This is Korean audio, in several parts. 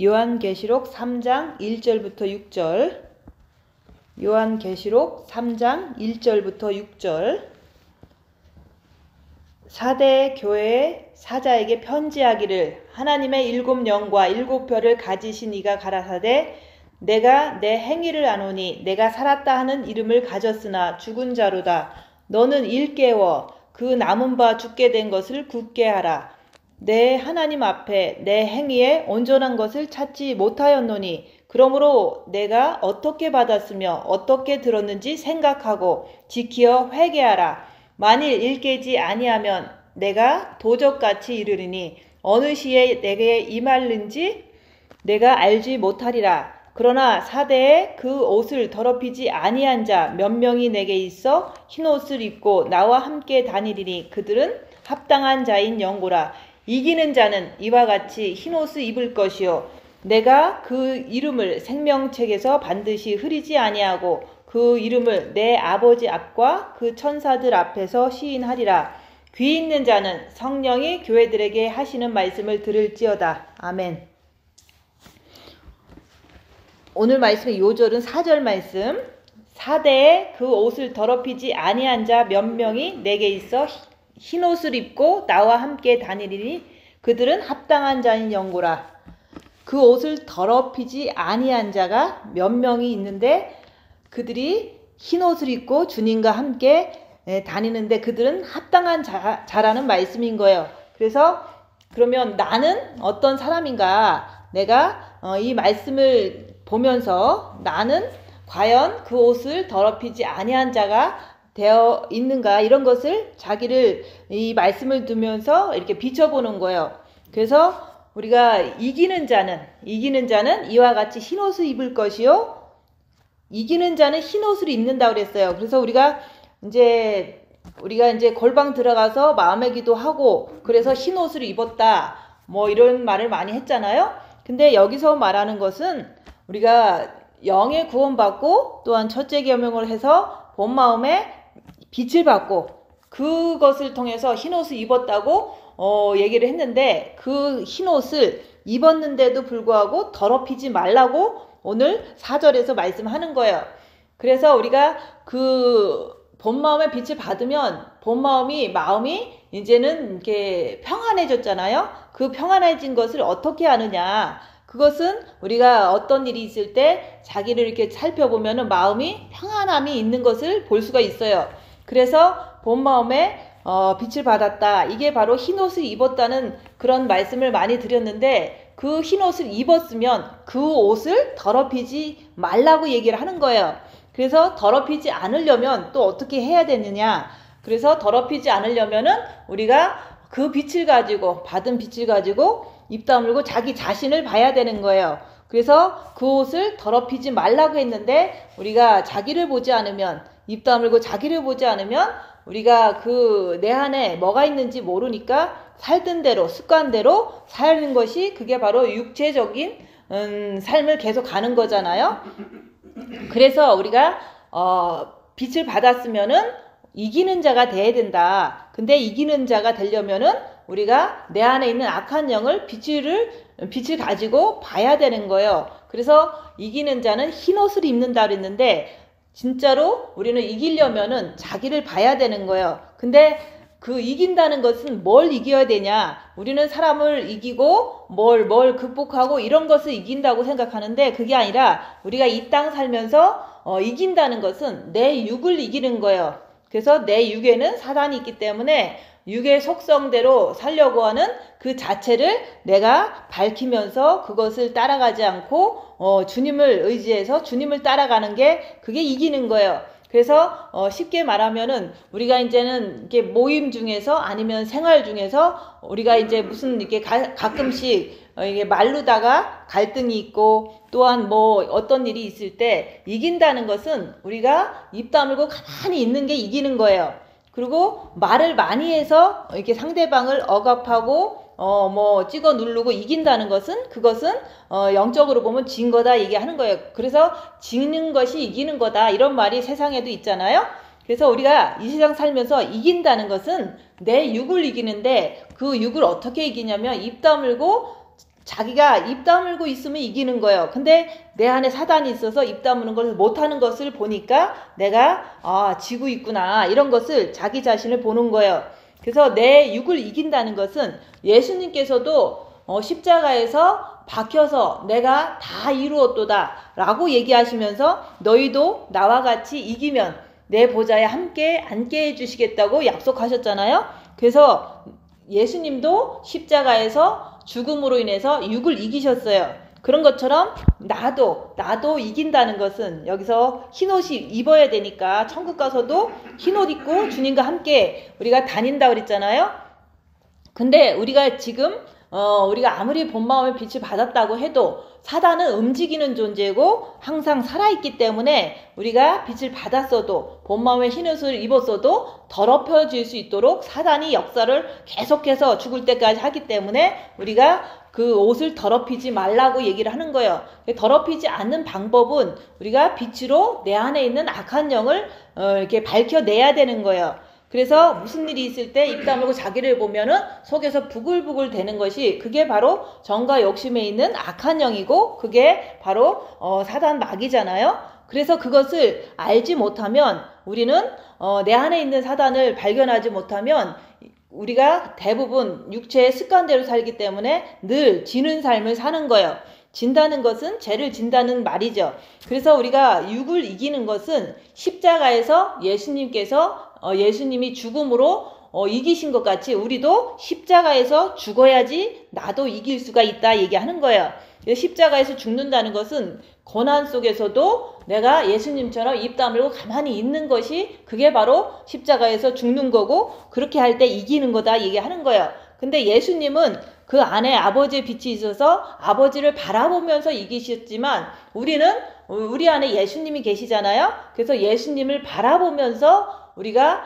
요한계시록 3장 1절부터 6절. 요한계시록 3장 1절부터 6절. 사대 교회의 사자에게 편지하기를 하나님의 7 영과 7 별을 가지신 이가 가라사대 내가 내 행위를 아노니 내가 살았다 하는 이름을 가졌으나 죽은 자로다. 너는 일깨워 그 남은 바 죽게 된 것을 굳게 하라. 내 하나님 앞에 내 행위에 온전한 것을 찾지 못하였노니 그러므로 내가 어떻게 받았으며 어떻게 들었는지 생각하고 지키어 회개하라. 만일 일깨지 아니하면 내가 도적같이 이르리니 어느 시에 내게 임할는지 내가 알지 못하리라. 그러나 사대에 그 옷을 더럽히지 아니한 자 몇 명이 내게 있어 흰옷을 입고 나와 함께 다니리니 그들은 합당한 자인 영고라. 이기는 자는 이와 같이 흰옷을 입을 것이요 내가 그 이름을 생명책에서 반드시 흐리지 아니하고 그 이름을 내 아버지 앞과 그 천사들 앞에서 시인하리라. 귀 있는 자는 성령이 교회들에게 하시는 말씀을 들을지어다. 아멘. 오늘 말씀의 요절은 4절 말씀. 사대에 그 옷을 더럽히지 아니한 자 몇 명이 내게 있어 흰옷을 입고 나와 함께 다니리니 그들은 합당한 자인 영고라. 그 옷을 더럽히지 아니한 자가 몇 명이 있는데 그들이 흰옷을 입고 주님과 함께 다니는데 그들은 합당한 자라는 말씀인 거예요. 그래서 그러면 나는 어떤 사람인가? 내가 이 말씀을 보면서 나는 과연 그 옷을 더럽히지 아니한 자가 되어 있는가, 이런 것을 자기를 이 말씀을 두면서 이렇게 비춰보는 거예요. 그래서 우리가 이기는 자는 이와 같이 흰옷을 입을 것이요 이기는 자는 흰옷을 입는다고 그랬어요. 그래서 우리가 이제 골방 들어가서 마음의 기도하고 그래서 흰옷을 입었다 뭐 이런 말을 많이 했잖아요. 근데 여기서 말하는 것은 우리가 영의 구원받고 또한 첫째 계명을 해서 본 마음에 빛을 받고 그것을 통해서 흰옷을 입었다고 얘기를 했는데 그 흰옷을 입었는데도 불구하고 더럽히지 말라고 오늘 4절에서 말씀하는 거예요. 그래서 우리가 그 본 마음의 빛을 받으면 본 마음이 이제는 이렇게 평안해졌잖아요. 그 평안해진 것을 어떻게 아느냐? 그것은 우리가 어떤 일이 있을 때 자기를 이렇게 살펴보면 마음이 평안함이 있는 것을 볼 수가 있어요. 그래서 본 마음에 빛을 받았다. 이게 바로 흰옷을 입었다는 그런 말씀을 많이 드렸는데 그 흰옷을 입었으면 그 옷을 더럽히지 말라고 얘기를 하는 거예요. 그래서 더럽히지 않으려면 또 어떻게 해야 되느냐? 그래서 더럽히지 않으려면은 우리가 그 빛을 가지고 받은 빛을 가지고 입 다물고 자기 자신을 봐야 되는 거예요. 그래서 그 옷을 더럽히지 말라고 했는데 우리가 자기를 보지 않으면 입 다물고 자기를 보지 않으면 우리가 그 내 안에 뭐가 있는지 모르니까 살던 대로 습관대로 사는 것이 그게 바로 육체적인 삶을 계속 가는 거잖아요. 그래서 우리가 빛을 받았으면은 이기는 자가 돼야 된다. 근데 이기는 자가 되려면은 우리가 내 안에 있는 악한 영을 빛을 가지고 봐야 되는 거예요. 그래서 이기는 자는 흰옷을 입는다 그랬는데 진짜로 우리는 이기려면은 자기를 봐야 되는 거예요. 근데 그 이긴다는 것은 뭘 이겨야 되냐? 우리는 사람을 이기고 뭘 극복하고 이런 것을 이긴다고 생각하는데 그게 아니라 우리가 이 땅 살면서 이긴다는 것은 내 육을 이기는 거예요. 그래서 내 육에는 사단이 있기 때문에 육의 속성대로 살려고 하는 그 자체를 내가 밝히면서 그것을 따라가지 않고 주님을 의지해서 주님을 따라가는 게 그게 이기는 거예요. 그래서 쉽게 말하면은 우리가 이제는 이렇게 모임 중에서 아니면 생활 중에서 우리가 이제 무슨 이렇게 가끔씩 이게 말르다가 갈등이 있고 또한 뭐 어떤 일이 있을 때 이긴다는 것은 우리가 입 다물고 가만히 있는 게 이기는 거예요. 그리고 말을 많이 해서 이렇게 상대방을 억압하고 뭐 찍어 누르고 이긴다는 것은 그것은 영적으로 보면 진 거다 얘기하는 거예요. 그래서 지는 것이 이기는 거다 이런 말이 세상에도 있잖아요. 그래서 우리가 이 세상 살면서 이긴다는 것은 내 육을 이기는데 그 육을 어떻게 이기냐면 입 다물고 자기가 입 다물고 있으면 이기는 거예요. 근데 내 안에 사단이 있어서 입 다무는 걸 못하는 것을 보니까 내가 지고 있구나, 이런 것을 자기 자신을 보는 거예요. 그래서 내 육을 이긴다는 것은 예수님께서도 십자가에서 박혀서 내가 다 이루었도다 라고 얘기하시면서 너희도 나와 같이 이기면 내 보좌에 함께 앉게 해주시겠다고 약속하셨잖아요. 그래서 예수님도 십자가에서 죽음으로 인해서 육을 이기셨어요. 그런 것처럼 나도 이긴다는 것은, 여기서 흰옷이 입어야 되니까 천국 가서도 흰옷 입고 주님과 함께 우리가 다닌다 그랬잖아요. 근데 우리가 지금 우리가 아무리 본 마음의 빛을 받았다고 해도 사단은 움직이는 존재고 항상 살아있기 때문에 우리가 빛을 받았어도 본 마음의 흰옷을 입었어도 더럽혀질 수 있도록 사단이 역사를 계속해서 죽을 때까지 하기 때문에 우리가 그 옷을 더럽히지 말라고 얘기를 하는 거예요. 더럽히지 않는 방법은 우리가 빛으로 내 안에 있는 악한 영을 이렇게 밝혀내야 되는 거예요. 그래서 무슨 일이 있을 때 입 다물고 자기를 보면은 속에서 부글부글 되는 것이, 그게 바로 정과 욕심에 있는 악한 영이고 그게 바로 사단 마귀잖아요. 그래서 그것을 알지 못하면, 우리는 내 안에 있는 사단을 발견하지 못하면 우리가 대부분 육체의 습관대로 살기 때문에 늘 지는 삶을 사는 거예요. 진다는 것은 죄를 진다는 말이죠. 그래서 우리가 육을 이기는 것은 십자가에서 예수님이 죽음으로 이기신 것 같이 우리도 십자가에서 죽어야지 나도 이길 수가 있다 얘기하는 거예요. 십자가에서 죽는다는 것은 고난 속에서도 내가 예수님처럼 입 다물고 가만히 있는 것이, 그게 바로 십자가에서 죽는 거고, 그렇게 할 때 이기는 거다 얘기하는 거예요. 근데 예수님은 그 안에 아버지의 빛이 있어서 아버지를 바라보면서 이기셨지만, 우리 안에 예수님이 계시잖아요. 그래서 예수님을 바라보면서 우리가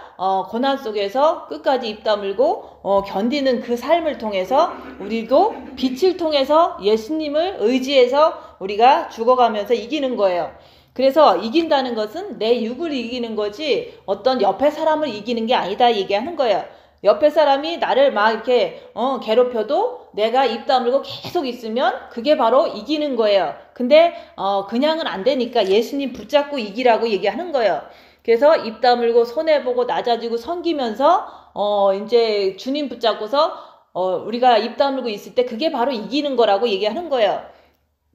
고난 속에서 끝까지 입 다물고 견디는 그 삶을 통해서 우리도 빛을 통해서 예수님을 의지해서 우리가 죽어가면서 이기는 거예요. 그래서 이긴다는 것은 내 육을 이기는 거지 어떤 옆에 사람을 이기는 게 아니다 얘기하는 거예요. 옆에 사람이 나를 막 이렇게 괴롭혀도 내가 입 다물고 계속 있으면 그게 바로 이기는 거예요. 근데 그냥은 안 되니까 예수님 붙잡고 이기라고 얘기하는 거예요. 그래서 입 다물고 손해보고 낮아지고 섬기면서 이제 주님 붙잡고서 우리가 입 다물고 있을 때 그게 바로 이기는 거라고 얘기하는 거예요.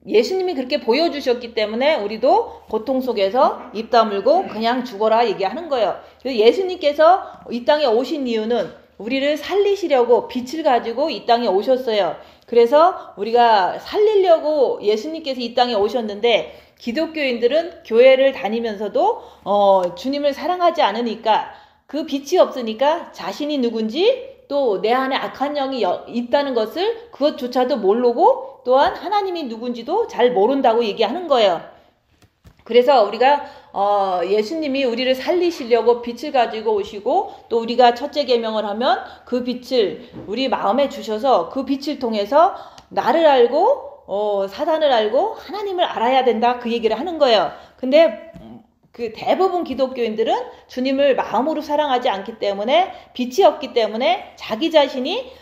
예수님이 그렇게 보여주셨기 때문에 우리도 고통 속에서 입 다물고 그냥 죽어라 얘기하는 거예요. 그래서 예수님께서 이 땅에 오신 이유는 우리를 살리시려고 빛을 가지고 이 땅에 오셨어요. 그래서 우리가 살리려고 예수님께서 이 땅에 오셨는데, 기독교인들은 교회를 다니면서도 주님을 사랑하지 않으니까, 그 빛이 없으니까 자신이 누군지 또 내 안에 악한 영이 있다는 것을 그것조차도 모르고, 또한 하나님이 누군지도 잘 모른다고 얘기하는 거예요. 그래서 우리가 예수님이 우리를 살리시려고 빛을 가지고 오시고, 또 우리가 첫째 계명을 하면 그 빛을 우리 마음에 주셔서 그 빛을 통해서 나를 알고 사단을 알고 하나님을 알아야 된다, 그 얘기를 하는 거예요. 근데 그 대부분 기독교인들은 주님을 마음으로 사랑하지 않기 때문에, 빛이 없기 때문에 자기 자신이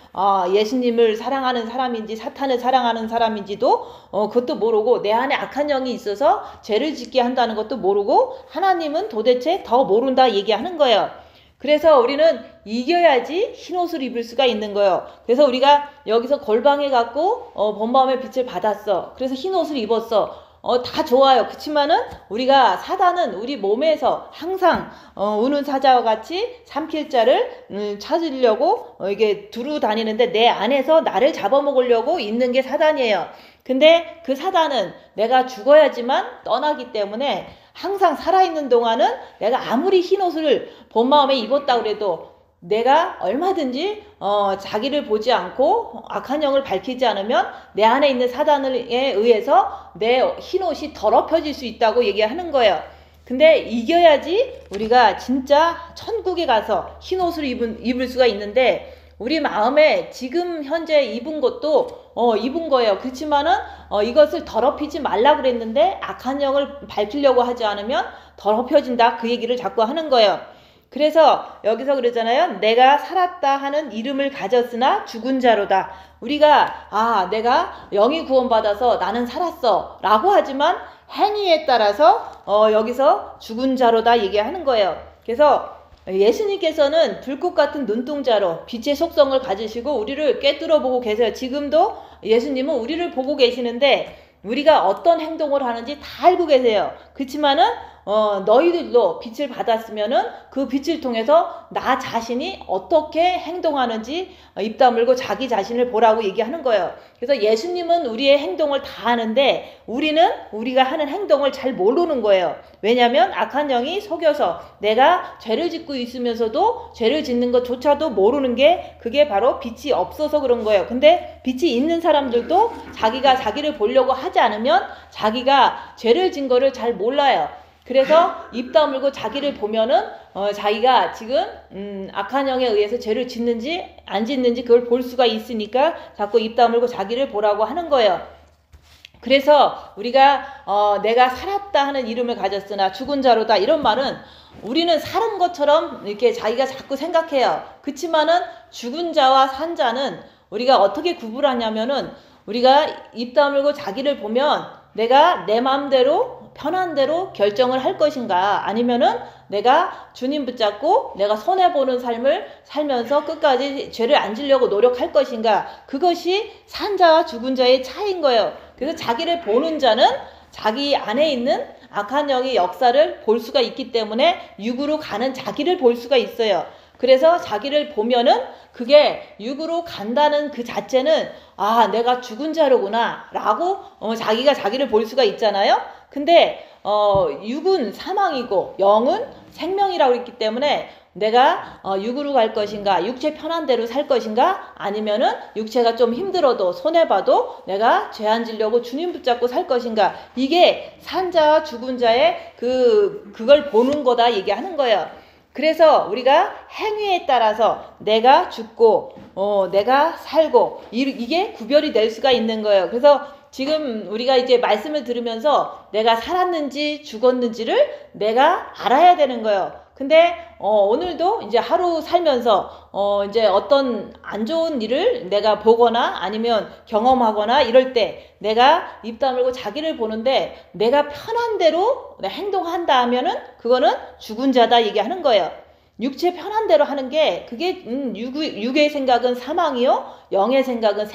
예수님을 사랑하는 사람인지 사탄을 사랑하는 사람인지도 그것도 모르고, 내 안에 악한 영이 있어서 죄를 짓게 한다는 것도 모르고, 하나님은 도대체 더 모른다 얘기하는 거예요. 그래서 우리는 이겨야지 흰옷을 입을 수가 있는 거예요. 그래서 우리가 여기서 골방에 갖고 본마음의 빛을 받았어. 그래서 흰옷을 입었어. 다 좋아요. 그치만은 우리가, 사단은 우리 몸에서 항상 우는 사자와 같이 삼킬 자를 찾으려고 이게 두루 다니는데, 내 안에서 나를 잡아먹으려고 있는 게 사단이에요. 근데 그 사단은 내가 죽어야지만 떠나기 때문에 항상 살아있는 동안은 내가 아무리 흰옷을 본 마음에 입었다 그래도 내가 얼마든지 자기를 보지 않고 악한 영을 밝히지 않으면 내 안에 있는 사단에 의해서 내 흰옷이 더럽혀질 수 있다고 얘기하는 거예요. 근데 이겨야지 우리가 진짜 천국에 가서 흰옷을 입을 수가 있는데, 우리 마음에 지금 현재 입은 것도 입은 거예요. 그렇지만은 이것을 더럽히지 말라 그랬는데 악한 영을 밝히려고 하지 않으면 더럽혀진다, 그 얘기를 자꾸 하는 거예요. 그래서 여기서 그러잖아요. 내가 살았다 하는 이름을 가졌으나 죽은 자로다. 우리가 내가 영이 구원받아서 나는 살았어 라고 하지만 행위에 따라서 여기서 죽은 자로다 얘기하는 거예요. 그래서 예수님께서는 불꽃 같은 눈동자로 빛의 속성을 가지시고 우리를 꿰뚫어 보고 계세요. 지금도 예수님은 우리를 보고 계시는데 우리가 어떤 행동을 하는지 다 알고 계세요. 그렇지만은 너희들도 빛을 받았으면은 그 빛을 통해서 나 자신이 어떻게 행동하는지 입 다물고 자기 자신을 보라고 얘기하는 거예요. 그래서 예수님은 우리의 행동을 다 아는데 우리는 우리가 하는 행동을 잘 모르는 거예요. 왜냐하면 악한 영이 속여서 내가 죄를 짓고 있으면서도 죄를 짓는 것조차도 모르는 게 그게 바로 빛이 없어서 그런 거예요. 근데 빛이 있는 사람들도 자기가 자기를 보려고 하지 않으면 자기가 죄를 진 거를 잘 몰라요. 그래서 입 다물고 자기를 보면은 자기가 지금 악한 영에 의해서 죄를 짓는지 안 짓는지 그걸 볼 수가 있으니까 자꾸 입 다물고 자기를 보라고 하는 거예요. 그래서 우리가 내가 살았다 하는 이름을 가졌으나 죽은 자로다 이런 말은 우리는 살은 것처럼 이렇게 자기가 자꾸 생각해요. 그치만은 죽은 자와 산 자는 우리가 어떻게 구분하냐면은 우리가 입 다물고 자기를 보면 내가 내 마음대로 편한 대로 결정을 할 것인가 아니면은 내가 주님 붙잡고 내가 손해보는 삶을 살면서 끝까지 죄를 안 지려고 노력할 것인가 그것이 산 자와 죽은 자의 차이인 거예요. 그래서 자기를 보는 자는 자기 안에 있는 악한 영의 역사를 볼 수가 있기 때문에 육으로 가는 자기를 볼 수가 있어요. 그래서 자기를 보면은 그게 육으로 간다는 그 자체는 내가 죽은 자로구나 라고 자기가 자기를 볼 수가 있잖아요. 근데 육은 사망이고 영은 생명이라고 했기 때문에 내가 육으로 갈 것인가 육체 편한 대로 살 것인가 아니면은 육체가 좀 힘들어도 손해봐도 내가 죄 안 지려고 주님 붙잡고 살 것인가 이게 산 자와 죽은 자의 그걸 보는 거다 얘기하는 거예요. 그래서 우리가 행위에 따라서 내가 죽고 내가 살고 이게 구별이 될 수가 있는 거예요. 그래서 지금 우리가 이제 말씀을 들으면서 내가 살았는지 죽었는지를 내가 알아야 되는 거예요. 근데 오늘도 이제 하루 살면서 이제 어떤 안 좋은 일을 내가 보거나 아니면 경험하거나 이럴 때 내가 입 다물고 자기를 보는데 내가 편한 대로 행동한다 하면은 그거는 죽은 자다 얘기하는 거예요. 육체 편한 대로 하는 게 그게 육의 생각은 사망이요 영의 생각은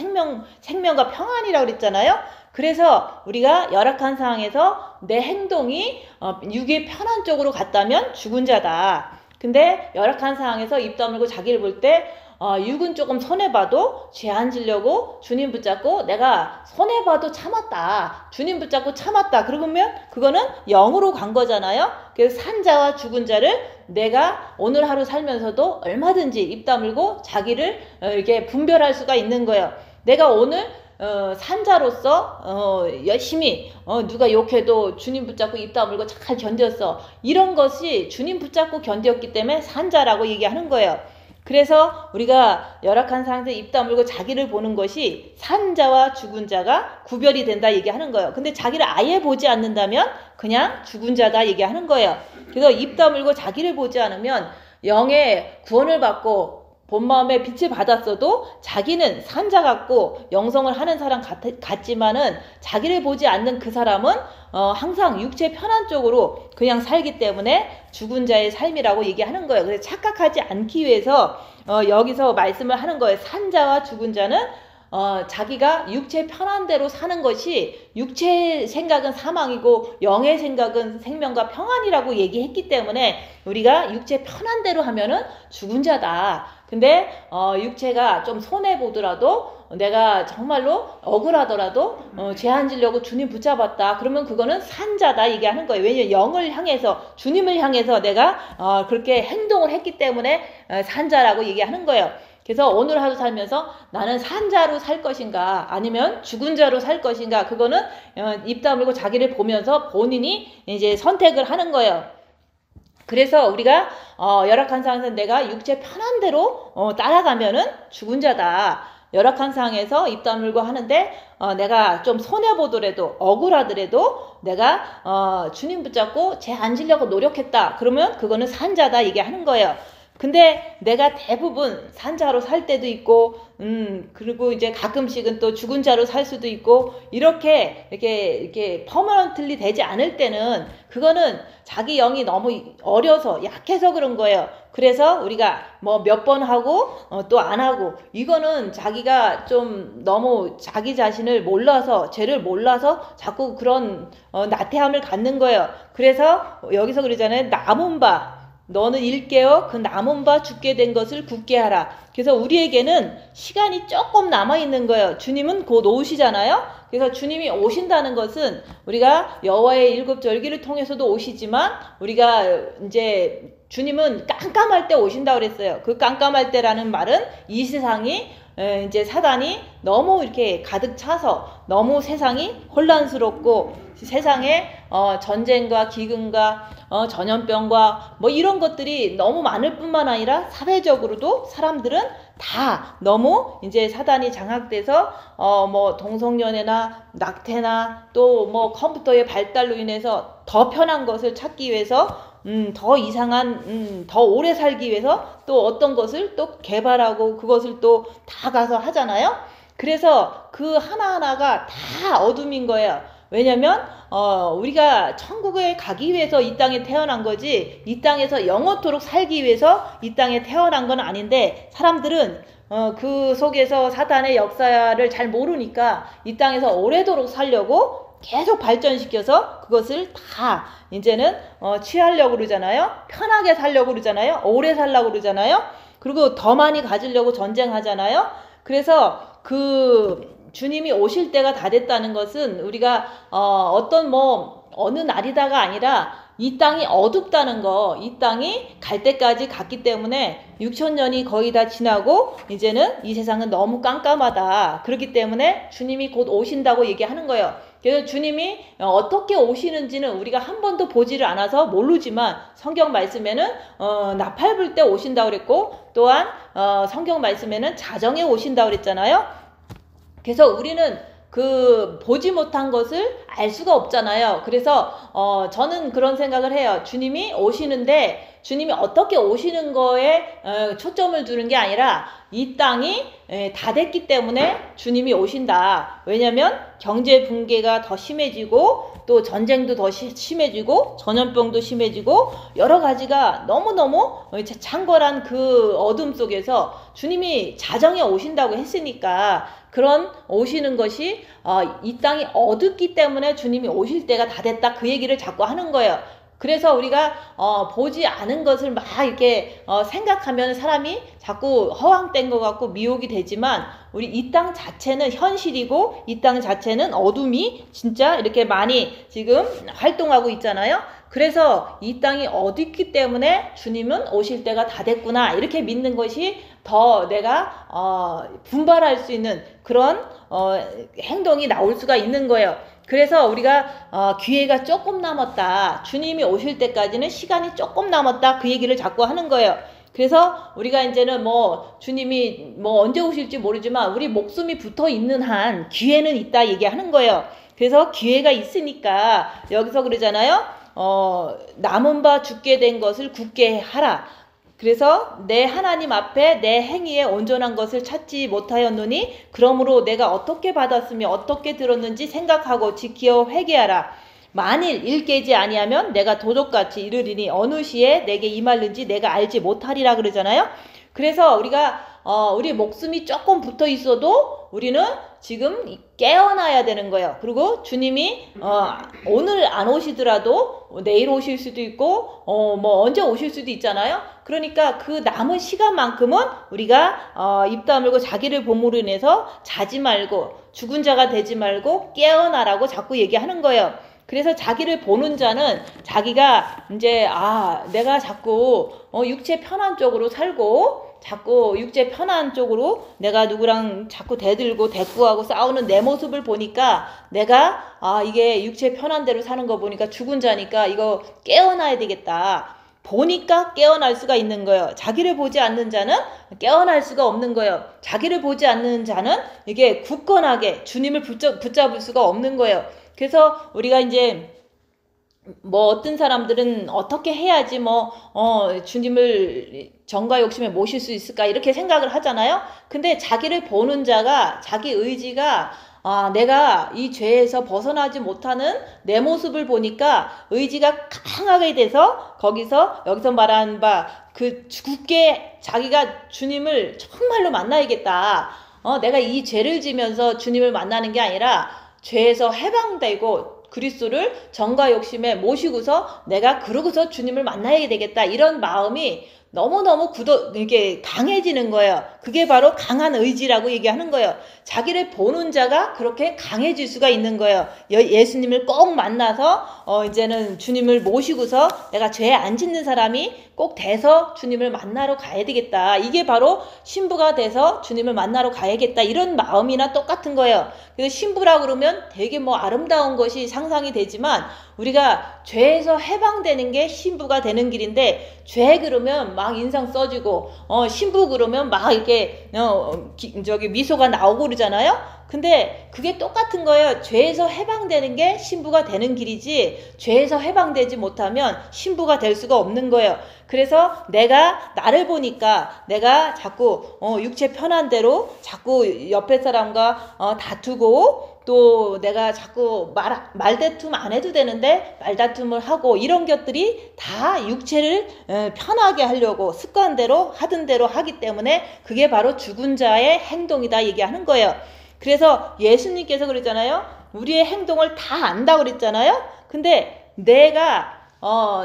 생명과 평안이라고 그랬잖아요. 그래서 우리가 열악한 상황에서 내 행동이 육의 편한 쪽으로 갔다면 죽은 자다. 근데 열악한 상황에서 입 다물고 자기를 볼 때 육은 조금 손해봐도 죄 안 지려고 주님 붙잡고 내가 손해봐도 참았다. 주님 붙잡고 참았다. 그러면 그거는 영으로 간 거잖아요. 그래서 산 자와 죽은 자를 내가 오늘 하루 살면서도 얼마든지 입 다물고 자기를 이렇게 분별할 수가 있는 거예요. 내가 오늘 산자로서 열심히 누가 욕해도 주님 붙잡고 입 다물고 잘 견뎠어. 이런 것이 주님 붙잡고 견뎠기 때문에 산자라고 얘기하는 거예요. 그래서 우리가 열악한 상태에서 입 다물고 자기를 보는 것이 산자와 죽은 자가 구별이 된다 얘기하는 거예요. 근데 자기를 아예 보지 않는다면 그냥 죽은 자다 얘기하는 거예요. 그래서 입 다물고 자기를 보지 않으면 영의 구원을 받고 본 마음에 빛을 받았어도 자기는 산자 같고 영성을 하는 사람 같지만은 자기를 보지 않는 그 사람은 항상 육체 편한 쪽으로 그냥 살기 때문에 죽은 자의 삶이라고 얘기하는 거예요. 그래서 착각하지 않기 위해서 여기서 말씀을 하는 거예요. 산자와 죽은 자는 자기가 육체 편한 대로 사는 것이 육체의 생각은 사망이고 영의 생각은 생명과 평안이라고 얘기했기 때문에 우리가 육체 편한 대로 하면은 죽은 자다. 근데 육체가 좀 손해보더라도 내가 정말로 억울하더라도 죄 안 지려고 주님 붙잡았다. 그러면 그거는 산자다 얘기하는 거예요. 왜냐면 영을 향해서 주님을 향해서 내가 그렇게 행동을 했기 때문에 산자라고 얘기하는 거예요. 그래서 오늘 하루 살면서 나는 산자로 살 것인가 아니면 죽은 자로 살 것인가 그거는 입 다물고 자기를 보면서 본인이 이제 선택을 하는 거예요. 그래서 우리가 열악한 상황에서 내가 육체 편한 대로 따라가면은 죽은 자다. 열악한 상황에서 입 다물고 하는데 내가 좀 손해보더라도 억울하더라도 내가 주님 붙잡고 제 앉으려고 노력했다. 그러면 그거는 산자다 얘기하는 거예요. 근데 내가 대부분 산자로 살 때도 있고, 그리고 이제 가끔씩은 또 죽은 자로 살 수도 있고, 이렇게 퍼머넌틀리 되지 않을 때는, 그거는 자기 영이 너무 어려서, 약해서 그런 거예요. 그래서 우리가 뭐 몇 번 하고, 또 안 하고, 이거는 자기가 좀 너무 자기 자신을 몰라서, 죄를 몰라서 자꾸 그런, 나태함을 갖는 거예요. 그래서 여기서 그러잖아요. 남은 바. 너는 일깨어 그 남은 바 죽게 된 것을 굳게 하라. 그래서 우리에게는 시간이 조금 남아있는 거예요. 주님은 곧 오시잖아요. 그래서 주님이 오신다는 것은 우리가 여호와의 일곱 절기를 통해서도 오시지만 우리가 이제 주님은 깜깜할 때 오신다고 그랬어요. 그 깜깜할 때라는 말은 이 세상이 이제 사단이 너무 이렇게 가득 차서 너무 세상이 혼란스럽고 세상에 전쟁과 기근과 전염병과 뭐 이런 것들이 너무 많을 뿐만 아니라 사회적으로도 사람들은 다 너무 이제 사단이 장악돼서 뭐 동성연애나 낙태나 또 뭐 컴퓨터의 발달로 인해서 더 편한 것을 찾기 위해서 더 이상한 더 오래 살기 위해서 또 어떤 것을 또 개발하고 그것을 또 다 가서 하잖아요. 그래서 그 하나하나가 다 어둠인 거예요. 왜냐면 우리가 천국에 가기 위해서 이 땅에 태어난 거지 이 땅에서 영원토록 살기 위해서 이 땅에 태어난 건 아닌데 사람들은 그 속에서 사탄의 역사를 잘 모르니까 이 땅에서 오래도록 살려고 계속 발전시켜서 그것을 다 이제는 취하려고 그러잖아요. 편하게 살려고 그러잖아요. 오래 살려고 그러잖아요. 그리고 더 많이 가지려고 전쟁하잖아요. 그래서 그 주님이 오실 때가 다 됐다는 것은 우리가 어떤 뭐 어느 날이다가 아니라 이 땅이 어둡다는 거, 이 땅이 갈 때까지 갔기 때문에 6,000년이 거의 다 지나고 이제는 이 세상은 너무 깜깜하다. 그렇기 때문에 주님이 곧 오신다고 얘기하는 거예요. 그래서 주님이 어떻게 오시는지는 우리가 한 번도 보지를 않아서 모르지만 성경 말씀에는 나팔 불 때 오신다고 그랬고 또한 성경 말씀에는 자정에 오신다고 그랬잖아요. 그래서 우리는 그 보지 못한 것을 알 수가 없잖아요. 그래서 저는 그런 생각을 해요. 주님이 오시는데 주님이 어떻게 오시는 거에 초점을 두는 게 아니라 이 땅이 다 됐기 때문에 주님이 오신다. 왜냐하면 경제 붕괴가 더 심해지고 또 전쟁도 더 심해지고 전염병도 심해지고 여러 가지가 너무너무 창궐한 그 어둠 속에서 주님이 자정에 오신다고 했으니까 그런 오시는 것이 이 땅이 어둡기 때문에 주님이 오실 때가 다 됐다 그 얘기를 자꾸 하는 거예요. 그래서 우리가 보지 않은 것을 막 이렇게 생각하면 사람이 자꾸 허황된 것 같고 미혹이 되지만 우리 이 땅 자체는 현실이고 이 땅 자체는 어둠이 진짜 이렇게 많이 지금 활동하고 있잖아요. 그래서 이 땅이 어둡기 때문에 주님은 오실 때가 다 됐구나 이렇게 믿는 것이 더 내가 분발할 수 있는 그런 행동이 나올 수가 있는 거예요. 그래서 우리가 기회가 조금 남았다. 주님이 오실 때까지는 시간이 조금 남았다. 그 얘기를 자꾸 하는 거예요. 그래서 우리가 이제는 뭐 주님이 뭐 언제 오실지 모르지만 우리 목숨이 붙어 있는 한 기회는 있다 얘기하는 거예요. 그래서 기회가 있으니까 여기서 그러잖아요. 남은 바 죽게 된 것을 굳게 하라. 그래서 내 하나님 앞에 내 행위에 온전한 것을 찾지 못하였노니 그러므로 내가 어떻게 받았으며 어떻게 들었는지 생각하고 지키어 회개하라. 만일 일깨지 아니하면 내가 도적같이 이르리니 어느 시에 내게 임할는지 내가 알지 못하리라 그러잖아요. 그래서 우리가 우리 목숨이 조금 붙어 있어도 우리는 지금 깨어나야 되는 거예요. 그리고 주님이 오늘 안 오시더라도 내일 오실 수도 있고 뭐 언제 오실 수도 있잖아요. 그러니까 그 남은 시간만큼은 우리가 입 다물고 자기를 본무로 인해서 자지 말고 죽은 자가 되지 말고 깨어나라고 자꾸 얘기하는 거예요. 그래서 자기를 보는 자는 자기가 이제 내가 자꾸 육체 편한 쪽으로 살고 자꾸 육체 편한 쪽으로 내가 누구랑 자꾸 대들고 대꾸하고 싸우는 내 모습을 보니까 내가 이게 육체 편한 대로 사는 거 보니까 죽은 자니까 이거 깨어나야 되겠다. 보니까 깨어날 수가 있는 거예요. 자기를 보지 않는 자는 깨어날 수가 없는 거예요. 자기를 보지 않는 자는 이게 굳건하게 주님을 붙잡을 수가 없는 거예요. 그래서 우리가 이제 뭐 어떤 사람들은 어떻게 해야지 주님을 정과 욕심에 모실 수 있을까 이렇게 생각을 하잖아요. 근데 자기를 보는 자가 자기 의지가 내가 이 죄에서 벗어나지 못하는 내 모습을 보니까 의지가 강하게 돼서 여기서 말하는 바 그 굳게 자기가 주님을 정말로 만나야겠다. 내가 이 죄를 지면서 주님을 만나는 게 아니라 죄에서 해방되고 그리스도를 정과 욕심에 모시고서 내가 그러고서 주님을 만나야 되겠다. 이런 마음이 너무너무 이게 강해지는 거예요. 그게 바로 강한 의지라고 얘기하는 거예요. 자기를 보는 자가 그렇게 강해질 수가 있는 거예요. 예수님을 꼭 만나서 이제는 주님을 모시고서 내가 죄 안 짓는 사람이 꼭 돼서 주님을 만나러 가야 되겠다. 이게 바로 신부가 돼서 주님을 만나러 가야겠다. 이런 마음이나 똑같은 거예요. 그래서 신부라 그러면 되게 아름다운 것이 상상이 되지만 우리가 죄에서 해방되는 게 신부가 되는 길인데 죄 그러면 막 인상 써지고 신부 그러면 막 이렇게 미소가 나오고 그러잖아요. 근데 그게 똑같은 거예요. 죄에서 해방되는 게 신부가 되는 길이지 죄에서 해방되지 못하면 신부가 될 수가 없는 거예요. 그래서 내가 나를 보니까 내가 자꾸 육체 편한 대로 자꾸 옆에 사람과 다투고 또 내가 자꾸 말다툼 안 해도 되는데 말다툼을 하고 이런 것들이 다 육체를 편하게 하려고 습관대로 하던 대로 하기 때문에 그게 바로 죽은 자의 행동이다 얘기하는 거예요. 그래서 예수님께서 그랬잖아요. 우리의 행동을 다 안다고 그랬잖아요. 근데 내가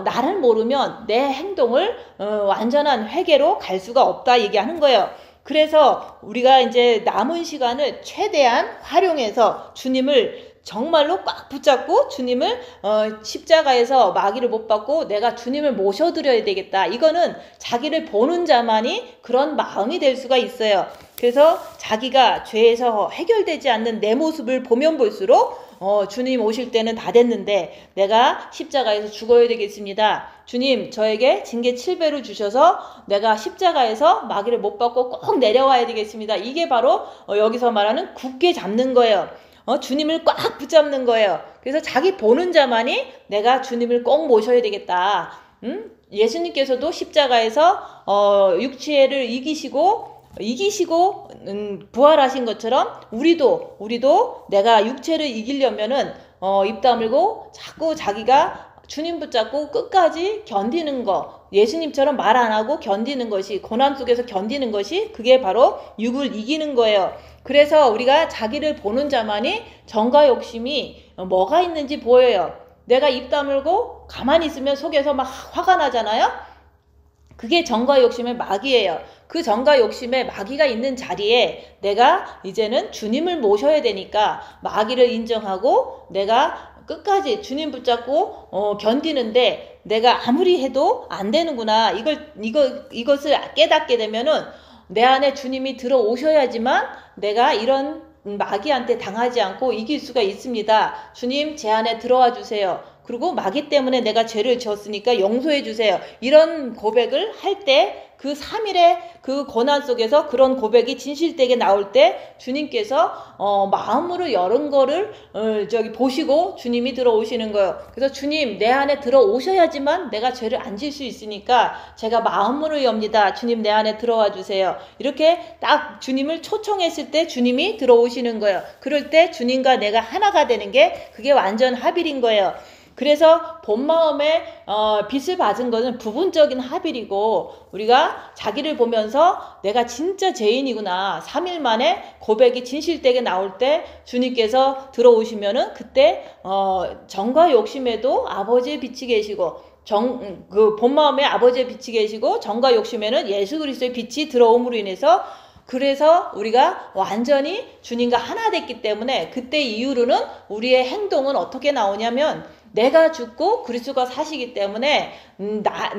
나를 모르면 내 행동을 완전한 회개로 갈 수가 없다 얘기하는 거예요. 그래서 우리가 이제 남은 시간을 최대한 활용해서 주님을 정말로 꽉 붙잡고 주님을 십자가에서 마귀를 못 받고 내가 주님을 모셔드려야 되겠다. 이거는 자기를 보는 자만이 그런 마음이 될 수가 있어요. 그래서 자기가 죄에서 해결되지 않는 내 모습을 보면 볼수록 주님 오실 때는 다 됐는데 내가 십자가에서 죽어야 되겠습니다. 주님 저에게 징계 7배를 주셔서 내가 십자가에서 마귀를 못 받고 꼭 내려와야 되겠습니다. 이게 바로 여기서 말하는 굳게 잡는 거예요. 주님을 꽉 붙잡는 거예요. 그래서 자기 보는 자만이 내가 주님을 꼭 모셔야 되겠다. 예수님께서도 십자가에서 육체를 이기시고 부활하신 것처럼 우리도 내가 육체를 이기려면은 입 다물고 자꾸 자기가 주님 붙잡고 끝까지 견디는 거, 예수님처럼 말 안 하고 견디는 것이, 고난 속에서 견디는 것이 그게 바로 육을 이기는 거예요. 그래서 우리가 자기를 보는 자만이 정과 욕심이 뭐가 있는지 보여요. 내가 입 다물고 가만히 있으면 속에서 막 화가 나잖아요. 그게 정과 욕심의 마귀예요. 그 정과 욕심의 마귀가 있는 자리에 내가 이제는 주님을 모셔야 되니까 마귀를 인정하고 내가 끝까지 주님 붙잡고 견디는데 내가 아무리 해도 안 되는구나. 이것을 깨닫게 되면은 내 안에 주님이 들어오셔야지만 내가 이런 마귀한테 당하지 않고 이길 수가 있습니다. 주님 제 안에 들어와 주세요. 그리고 마귀 때문에 내가 죄를 지었으니까 용서해 주세요. 이런 고백을 할 때 그 3일의 그 고난 속에서 그런 고백이 진실되게 나올 때 주님께서 마음으로 여는 거를 보시고 주님이 들어오시는 거예요. 그래서 주님 내 안에 들어오셔야지만 내가 죄를 안 질 수 있으니까 제가 마음으로 엽니다. 주님 내 안에 들어와 주세요. 이렇게 딱 주님을 초청했을 때 주님이 들어오시는 거예요. 그럴 때 주님과 내가 하나가 되는 게 그게 완전 합일인 거예요. 그래서 본 마음에 빛을 받은 것은 부분적인 합일이고 우리가 자기를 보면서 내가 진짜 죄인이구나 3일 만에 고백이 진실되게 나올 때 주님께서 들어오시면은 그때 정과 욕심에도 아버지의 빛이 계시고 그 본 마음에 아버지의 빛이 계시고 정과 욕심에는 예수 그리스도의 빛이 들어옴으로 인해서 그래서 우리가 완전히 주님과 하나 됐기 때문에 그때 이후로는 우리의 행동은 어떻게 나오냐면 내가 죽고 그리스도가 사시기 때문에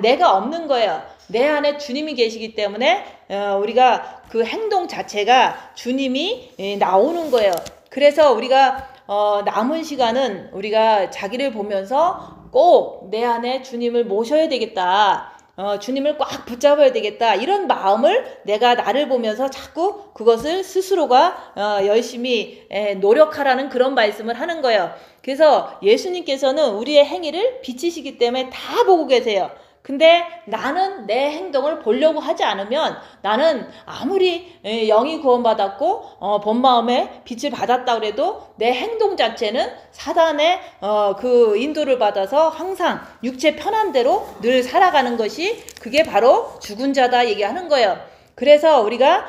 내가 없는 거예요. 내 안에 주님이 계시기 때문에 우리가 그 행동 자체가 주님이 나오는 거예요. 그래서 우리가 남은 시간은 우리가 자기를 보면서 꼭 내 안에 주님을 모셔야 되겠다. 주님을 꽉 붙잡아야 되겠다. 이런 마음을 내가 나를 보면서 자꾸 그것을 스스로가 열심히 노력하라는 그런 말씀을 하는 거예요. 그래서 예수님께서는 우리의 행위를 비치시기 때문에 다 보고 계세요. 근데 나는 내 행동을 보려고 하지 않으면 나는 아무리 영이 구원받았고 본 마음에 빛을 받았다 그래도 내 행동 자체는 사단의 그 인도를 받아서 항상 육체 편한 대로 늘 살아가는 것이 그게 바로 죽은 자다 얘기하는 거예요. 그래서 우리가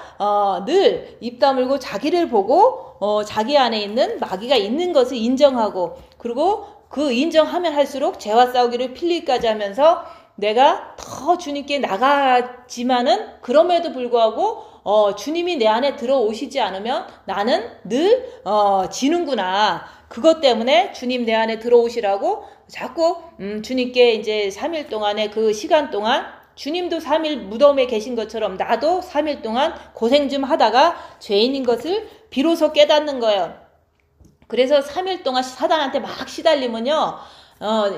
늘 입 다물고 자기를 보고 자기 안에 있는 마귀가 있는 것을 인정하고 그리고 그 인정하면 할수록 죄와 싸우기를 필리까지 하면서 내가 더 주님께 나가지만은 그럼에도 불구하고 주님이 내 안에 들어오시지 않으면 나는 늘 지는구나. 그것 때문에 주님 내 안에 들어오시라고 자꾸 주님께 이제 3일 동안의 그 시간 동안 주님도 3일 무덤에 계신 것처럼 나도 3일 동안 고생 좀 하다가 죄인인 것을 비로소 깨닫는 거예요. 그래서 3일 동안 사단한테 막 시달리면요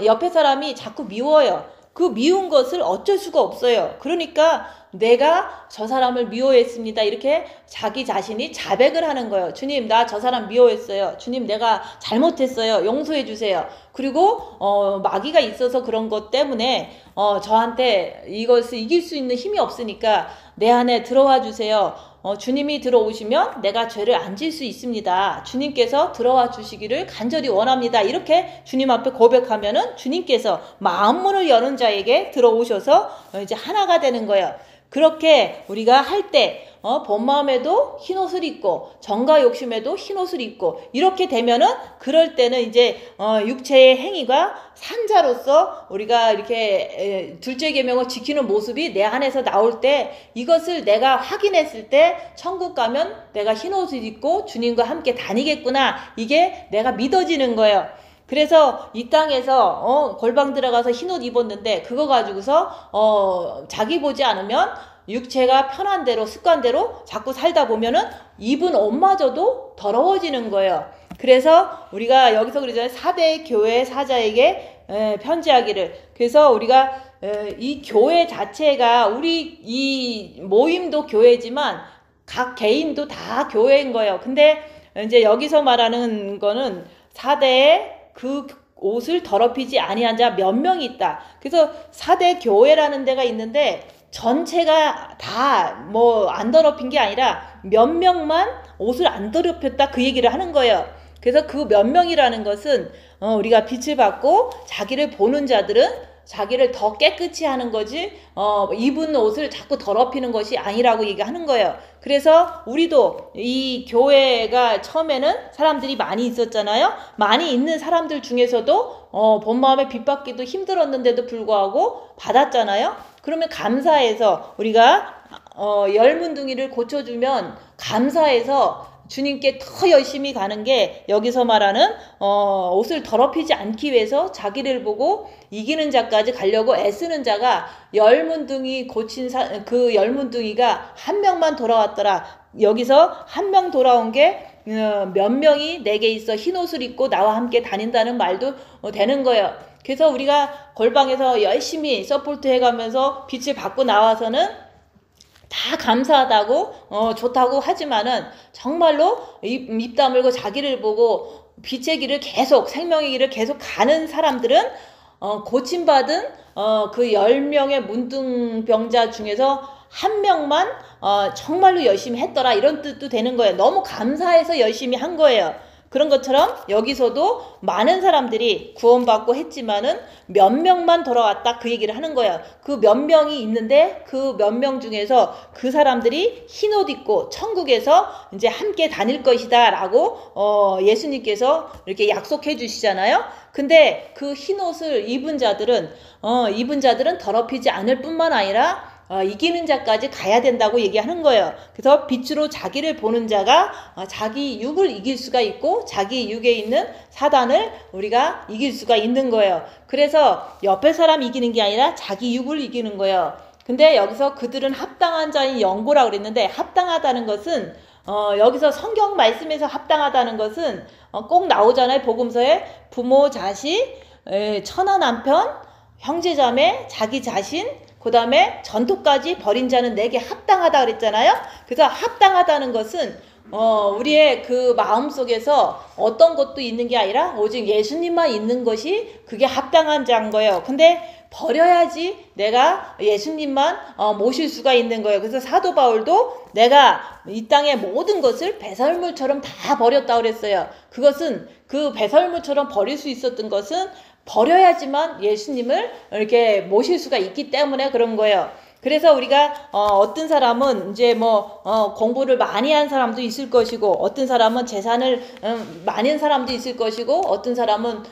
옆에 사람이 자꾸 미워요. 그 미운 것을 어쩔 수가 없어요. 그러니까 내가 저 사람을 미워했습니다. 이렇게 자기 자신이 자백을 하는 거예요. 주님, 나 저 사람 미워했어요. 주님, 내가 잘못했어요. 용서해 주세요. 그리고 마귀가 있어서 그런 것 때문에 저한테 이것을 이길 수 있는 힘이 없으니까 내 안에 들어와 주세요. 주님이 들어오시면 내가 죄를 안 질 수 있습니다. 주님께서 들어와 주시기를 간절히 원합니다. 이렇게 주님 앞에 고백하면은 주님께서 마음문을 여는 자에게 들어오셔서 이제 하나가 되는 거예요. 그렇게 우리가 할 때 본 마음에도 흰옷을 입고 정과 욕심에도 흰옷을 입고 이렇게 되면은 그럴 때는 이제 육체의 행위가 산자로서 우리가 이렇게 둘째 계명을 지키는 모습이 내 안에서 나올 때 이것을 내가 확인했을 때 천국 가면 내가 흰옷을 입고 주님과 함께 다니겠구나. 이게 내가 믿어지는 거예요. 그래서 이 땅에서 골방 들어가서 흰옷 입었는데 그거 가지고서 자기 보지 않으면 육체가 편한 대로 습관대로 자꾸 살다 보면은 입은 옷마저도 더러워지는 거예요. 그래서 우리가 여기서 그러잖아요. 4대 교회 사자에게 편지하기를. 그래서 우리가 이 교회 자체가 우리 이 모임도 교회지만 각 개인도 다 교회인 거예요. 근데 이제 여기서 말하는 거는 4대의 그 옷을 더럽히지 아니한 자 몇 명이 있다. 그래서 4대 교회라는 데가 있는데 전체가 다 뭐 안 더럽힌 게 아니라 몇 명만 옷을 안 더럽혔다 그 얘기를 하는 거예요. 그래서 그 몇 명이라는 것은 우리가 빛을 받고 자기를 보는 자들은 자기를 더 깨끗이 하는 거지 입은 옷을 자꾸 더럽히는 것이 아니라고 얘기하는 거예요. 그래서 우리도 이 교회가 처음에는 사람들이 많이 있었잖아요. 많이 있는 사람들 중에서도 본 마음에 빛 받기도 힘들었는데도 불구하고 받았잖아요. 그러면 감사해서 우리가 열문둥이를 고쳐주면 감사해서 주님께 더 열심히 가는 게 여기서 말하는 옷을 더럽히지 않기 위해서 자기를 보고 이기는 자까지 가려고 애쓰는 자가 열문둥이 고친 그 열문둥이가 한 명만 돌아왔더라. 여기서 한 명 돌아온 게 몇 명이 내게 있어 흰옷을 입고 나와 함께 다닌다는 말도 되는 거예요. 그래서 우리가 골방에서 열심히 서포트 해가면서 빛을 받고 나와서는 다 감사하다고 좋다고 하지만은 정말로 입 다물고 자기를 보고 빛의 길을 계속 생명의 길을 계속 가는 사람들은 고침받은 그 10명의 문둥병자 중에서 한 명만 정말로 열심히 했더라 이런 뜻도 되는 거예요. 너무 감사해서 열심히 한 거예요. 그런 것처럼 여기서도 많은 사람들이 구원받고 했지만은 몇 명만 돌아왔다 그 얘기를 하는 거예요. 그 몇 명이 있는데 그 몇 명 중에서 그 사람들이 흰옷 입고 천국에서 이제 함께 다닐 것이다 라고 예수님께서 이렇게 약속해 주시잖아요. 근데 그 흰옷을 입은 자들은 더럽히지 않을 뿐만 아니라 이기는 자까지 가야 된다고 얘기하는 거예요. 그래서 빛으로 자기를 보는 자가 자기 육을 이길 수가 있고 자기 육에 있는 사단을 우리가 이길 수가 있는 거예요. 그래서 옆에 사람 이기는 게 아니라 자기 육을 이기는 거예요. 근데 여기서 그들은 합당한 자인 영고라고 그랬는데 합당하다는 것은 여기서 성경 말씀에서 합당하다는 것은 꼭 나오잖아요. 복음서에 부모, 자식, 처나 남편, 형제자매, 자기 자신 그 다음에 전토까지 버린 자는 내게 합당하다 그랬잖아요. 그래서 합당하다는 것은 우리의 그 마음속에서 어떤 것도 있는 게 아니라 오직 예수님만 있는 것이 그게 합당한 자인 거예요. 근데 버려야지 내가 예수님만 모실 수가 있는 거예요. 그래서 사도 바울도 내가 이 땅의 모든 것을 배설물처럼 다 버렸다고 그랬어요. 그것은 그 배설물처럼 버릴 수 있었던 것은 버려야지만 예수님을 이렇게 모실 수가 있기 때문에 그런 거예요. 그래서 우리가 어떤 사람은 이제 뭐 공부를 많이 한 사람도 있을 것이고, 어떤 사람은 재산을 많이 한 사람도 있을 것이고, 어떤 사람은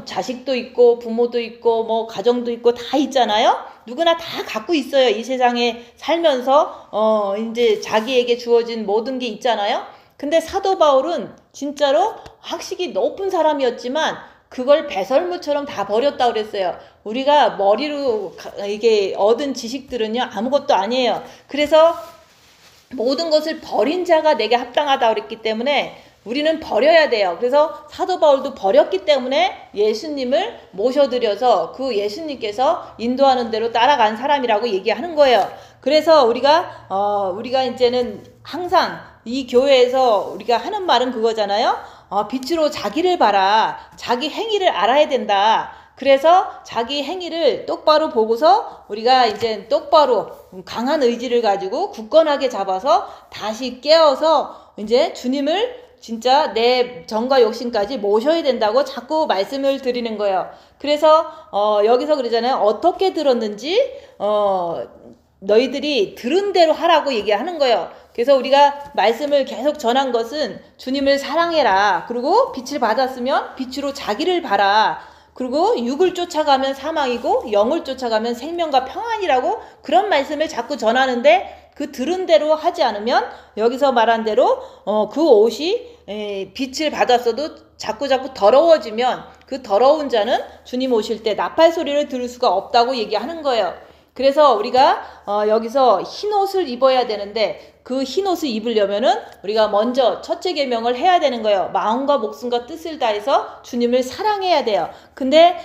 자식도 있고 부모도 있고 뭐 가정도 있고 다 있잖아요. 누구나 다 갖고 있어요. 이 세상에 살면서 이제 자기에게 주어진 모든 게 있잖아요. 근데 사도 바울은 진짜로 학식이 높은 사람이었지만 그걸 배설물처럼 다 버렸다고 그랬어요. 우리가 머리로 이게 얻은 지식들은요 아무것도 아니에요. 그래서 모든 것을 버린 자가 내게 합당하다고 그랬기 때문에 우리는 버려야 돼요. 그래서 사도 바울도 버렸기 때문에 예수님을 모셔드려서 그 예수님께서 인도하는 대로 따라간 사람이라고 얘기하는 거예요. 그래서 우리가 이제는 항상 이 교회에서 우리가 하는 말은 그거잖아요. 빛으로 자기를 봐라. 자기 행위를 알아야 된다. 그래서 자기 행위를 똑바로 보고서 우리가 이제 똑바로 강한 의지를 가지고 굳건하게 잡아서 다시 깨어서 이제 주님을 진짜 내 정과 욕심까지 모셔야 된다고 자꾸 말씀을 드리는 거예요. 그래서 여기서 그러잖아요. 어떻게 들었는지 너희들이 들은 대로 하라고 얘기하는 거예요. 그래서 우리가 말씀을 계속 전한 것은 주님을 사랑해라. 그리고 빛을 받았으면 빛으로 자기를 봐라. 그리고 육을 쫓아가면 사망이고 영을 쫓아가면 생명과 평안이라고 그런 말씀을 자꾸 전하는데 그 들은 대로 하지 않으면 여기서 말한 대로 그 옷이 빛을 받았어도 자꾸 더러워지면 그 더러운 자는 주님 오실 때 나팔 소리를 들을 수가 없다고 얘기하는 거예요. 그래서 우리가 여기서 흰 옷을 입어야 되는데 그 흰 옷을 입으려면은 우리가 먼저 첫째 계명을 해야 되는 거예요. 마음과 목숨과 뜻을 다해서 주님을 사랑해야 돼요. 근데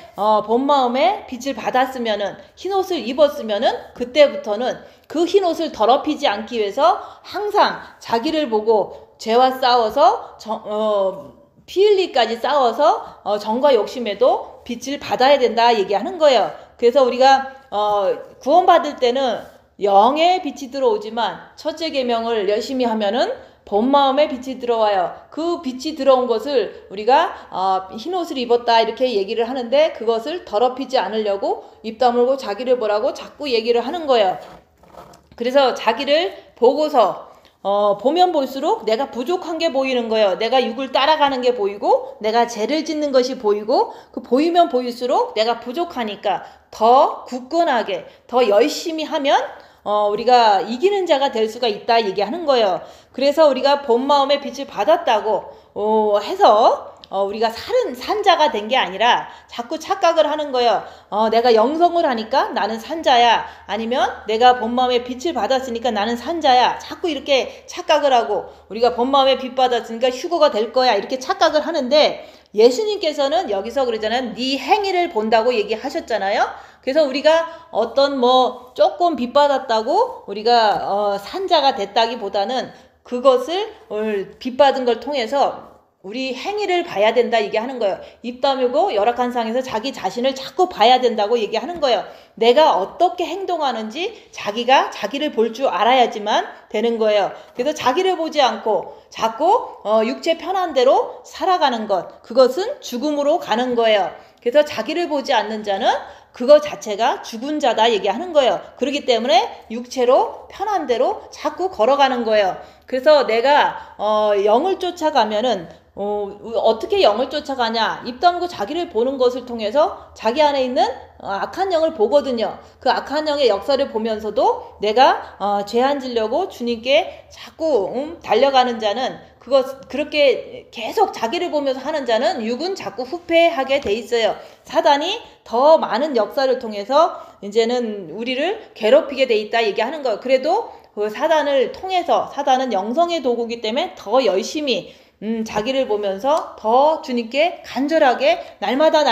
본 마음에 빛을 받았으면은 흰 옷을 입었으면은 그때부터는 그 흰 옷을 더럽히지 않기 위해서 항상 자기를 보고 죄와 싸워서 피 흘리까지 싸워서 정과 욕심에도 빛을 받아야 된다 얘기하는 거예요. 그래서 우리가 구원받을 때는 영의 빛이 들어오지만 첫째 계명을 열심히 하면은 본 마음에 빛이 들어와요. 그 빛이 들어온 것을 우리가 흰 옷을 입었다 이렇게 얘기를 하는데 그것을 더럽히지 않으려고 입 다물고 자기를 보라고 자꾸 얘기를 하는 거예요. 그래서 자기를 보고서 보면 볼수록 내가 부족한 게 보이는 거예요. 내가 육을 따라가는 게 보이고 내가 죄를 짓는 것이 보이고 그 보이면 보일수록 내가 부족하니까 더 굳건하게 더 열심히 하면 우리가 이기는 자가 될 수가 있다 얘기하는 거예요. 그래서 우리가 본 마음의 빛을 받았다고 해서 우리가 산자가 된 게 아니라 자꾸 착각을 하는 거예요. 내가 영성을 하니까 나는 산자야. 아니면 내가 본 마음의 빛을 받았으니까 나는 산자야. 자꾸 이렇게 착각을 하고 우리가 본 마음의 빛 받았으니까 휴거가 될 거야. 이렇게 착각을 하는데 예수님께서는 여기서 그러잖아요. 네 행위를 본다고 얘기하셨잖아요. 그래서 우리가 어떤 조금 빛 받았다고 우리가 산자가 됐다기보다는 그것을 빛 받은 걸 통해서 우리 행위를 봐야 된다 얘기하는 거예요. 입 다물고 열악한 상에서 자기 자신을 자꾸 봐야 된다고 얘기하는 거예요. 내가 어떻게 행동하는지 자기가 자기를 볼 줄 알아야지만 되는 거예요. 그래서 자기를 보지 않고 자꾸 육체 편한 대로 살아가는 것, 그것은 죽음으로 가는 거예요. 그래서 자기를 보지 않는 자는 그거 자체가 죽은 자다 얘기하는 거예요. 그렇기 때문에 육체로 편한 대로 자꾸 걸어가는 거예요. 그래서 내가 영을 쫓아가면은 어떻게 영을 쫓아가냐? 입 다물고 자기를 보는 것을 통해서 자기 안에 있는 악한 영을 보거든요. 그 악한 영의 역사를 보면서도 내가 죄 안 지려고 주님께 자꾸 달려가는 자는 그렇게 계속 자기를 보면서 하는 자는 육은 자꾸 후패하게 돼 있어요. 사단이 더 많은 역사를 통해서 이제는 우리를 괴롭히게 돼 있다 얘기하는 거예요. 그래도 그 사단을 통해서 사단은 영성의 도구이기 때문에 더 열심히 자기를 보면서 더 주님께 간절하게 날마다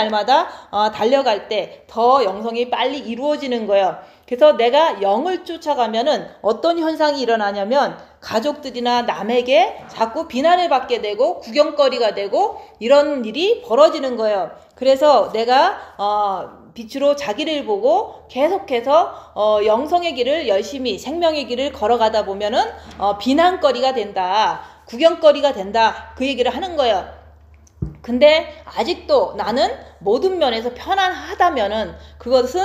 달려갈 때 더 영성이 빨리 이루어지는 거예요. 그래서 내가 영을 쫓아가면은 어떤 현상이 일어나냐면 가족들이나 남에게 자꾸 비난을 받게 되고 구경거리가 되고 이런 일이 벌어지는 거예요. 그래서 내가 빛으로 자기를 보고 계속해서 영성의 길을 열심히 생명의 길을 걸어가다 보면은 비난거리가 된다. 구경거리가 된다. 그 얘기를 하는 거예요. 근데 아직도 나는 모든 면에서 편안하다면은 그것은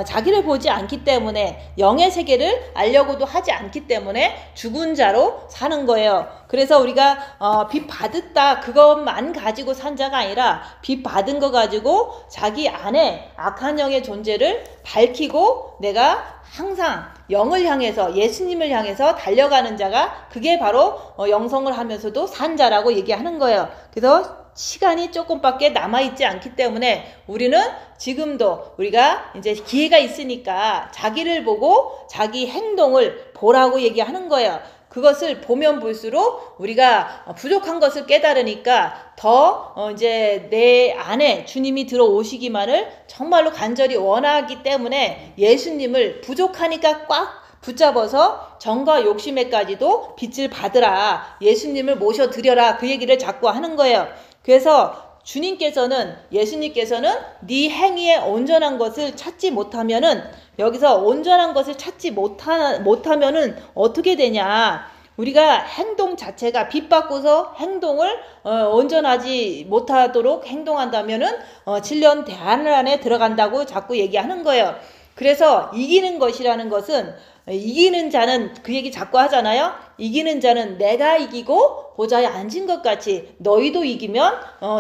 자기를 보지 않기 때문에 영의 세계를 알려고도 하지 않기 때문에 죽은 자로 사는 거예요. 그래서 우리가 빚 받았다 그것만 가지고 산 자가 아니라 빚 받은 거 가지고 자기 안에 악한 영의 존재를 밝히고 내가 항상 영을 향해서 예수님을 향해서 달려가는 자가 그게 바로 영성을 하면서도 산 자라고 얘기하는 거예요. 그래서 시간이 조금밖에 남아있지 않기 때문에 우리는 지금도 우리가 이제 기회가 있으니까 자기를 보고 자기 행동을 보라고 얘기하는 거예요. 그것을 보면 볼수록 우리가 부족한 것을 깨달으니까 더 이제 내 안에 주님이 들어오시기만을 정말로 간절히 원하기 때문에 예수님을 부족하니까 꽉 붙잡아서 정과 욕심에까지도 빚을 받으라. 예수님을 모셔드려라. 그 얘기를 자꾸 하는 거예요. 그래서 예수님께서는 네 행위에 온전한 것을 찾지 못하면은 여기서 온전한 것을 찾지 못하면은 어떻게 되냐. 우리가 행동 자체가 빚받고서 행동을 온전하지 못하도록 행동한다면은 질년 대안을 안에 들어간다고 자꾸 얘기하는 거예요. 그래서 이기는 것이라는 것은 이기는 자는 그 얘기 자꾸 하잖아요. 이기는 자는 내가 이기고 보좌에 앉은 것 같이 너희도 이기면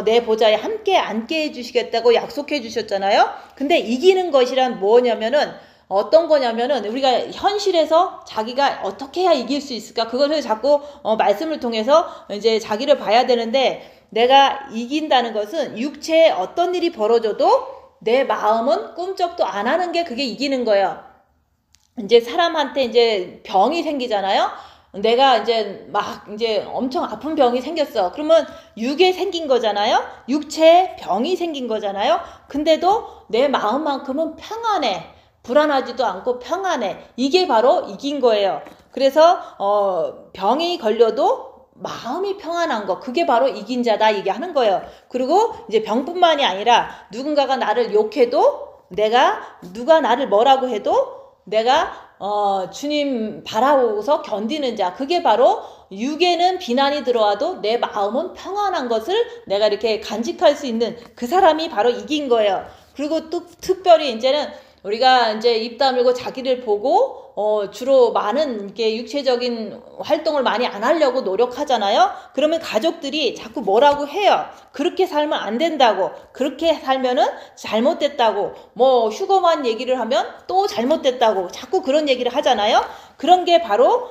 내 보좌에 함께 앉게 해주시겠다고 약속해 주셨잖아요. 근데 이기는 것이란 뭐냐면은 어떤 거냐면은 우리가 현실에서 자기가 어떻게 해야 이길 수 있을까 그것을 자꾸 말씀을 통해서 이제 자기를 봐야 되는데 내가 이긴다는 것은 육체에 어떤 일이 벌어져도 내 마음은 꿈쩍도 안 하는 게 그게 이기는 거예요. 이제 사람한테 이제 병이 생기잖아요. 내가 이제 이제 엄청 아픈 병이 생겼어. 그러면 육에 생긴 거잖아요. 육체에 병이 생긴 거잖아요. 근데도 내 마음만큼은 평안해. 불안하지도 않고 평안해. 이게 바로 이긴 거예요. 그래서 병이 걸려도 마음이 평안한 거 그게 바로 이긴 자다 얘기하는 거예요. 그리고 이제 병뿐만이 아니라 누군가가 나를 욕해도 누가 나를 뭐라고 해도 내가 주님 바라보고서 견디는 자 그게 바로 육에는 비난이 들어와도 내 마음은 평안한 것을 내가 이렇게 간직할 수 있는 그 사람이 바로 이긴 거예요. 그리고 또 특별히 이제는 우리가 이제 입 다물고 자기를 보고 주로 많은 이렇게 육체적인 활동을 많이 안 하려고 노력하잖아요. 그러면 가족들이 자꾸 뭐라고 해요. 그렇게 살면 안 된다고. 그렇게 살면은 잘못됐다고. 뭐 휴거만 얘기를 하면 또 잘못됐다고. 자꾸 그런 얘기를 하잖아요. 그런 게 바로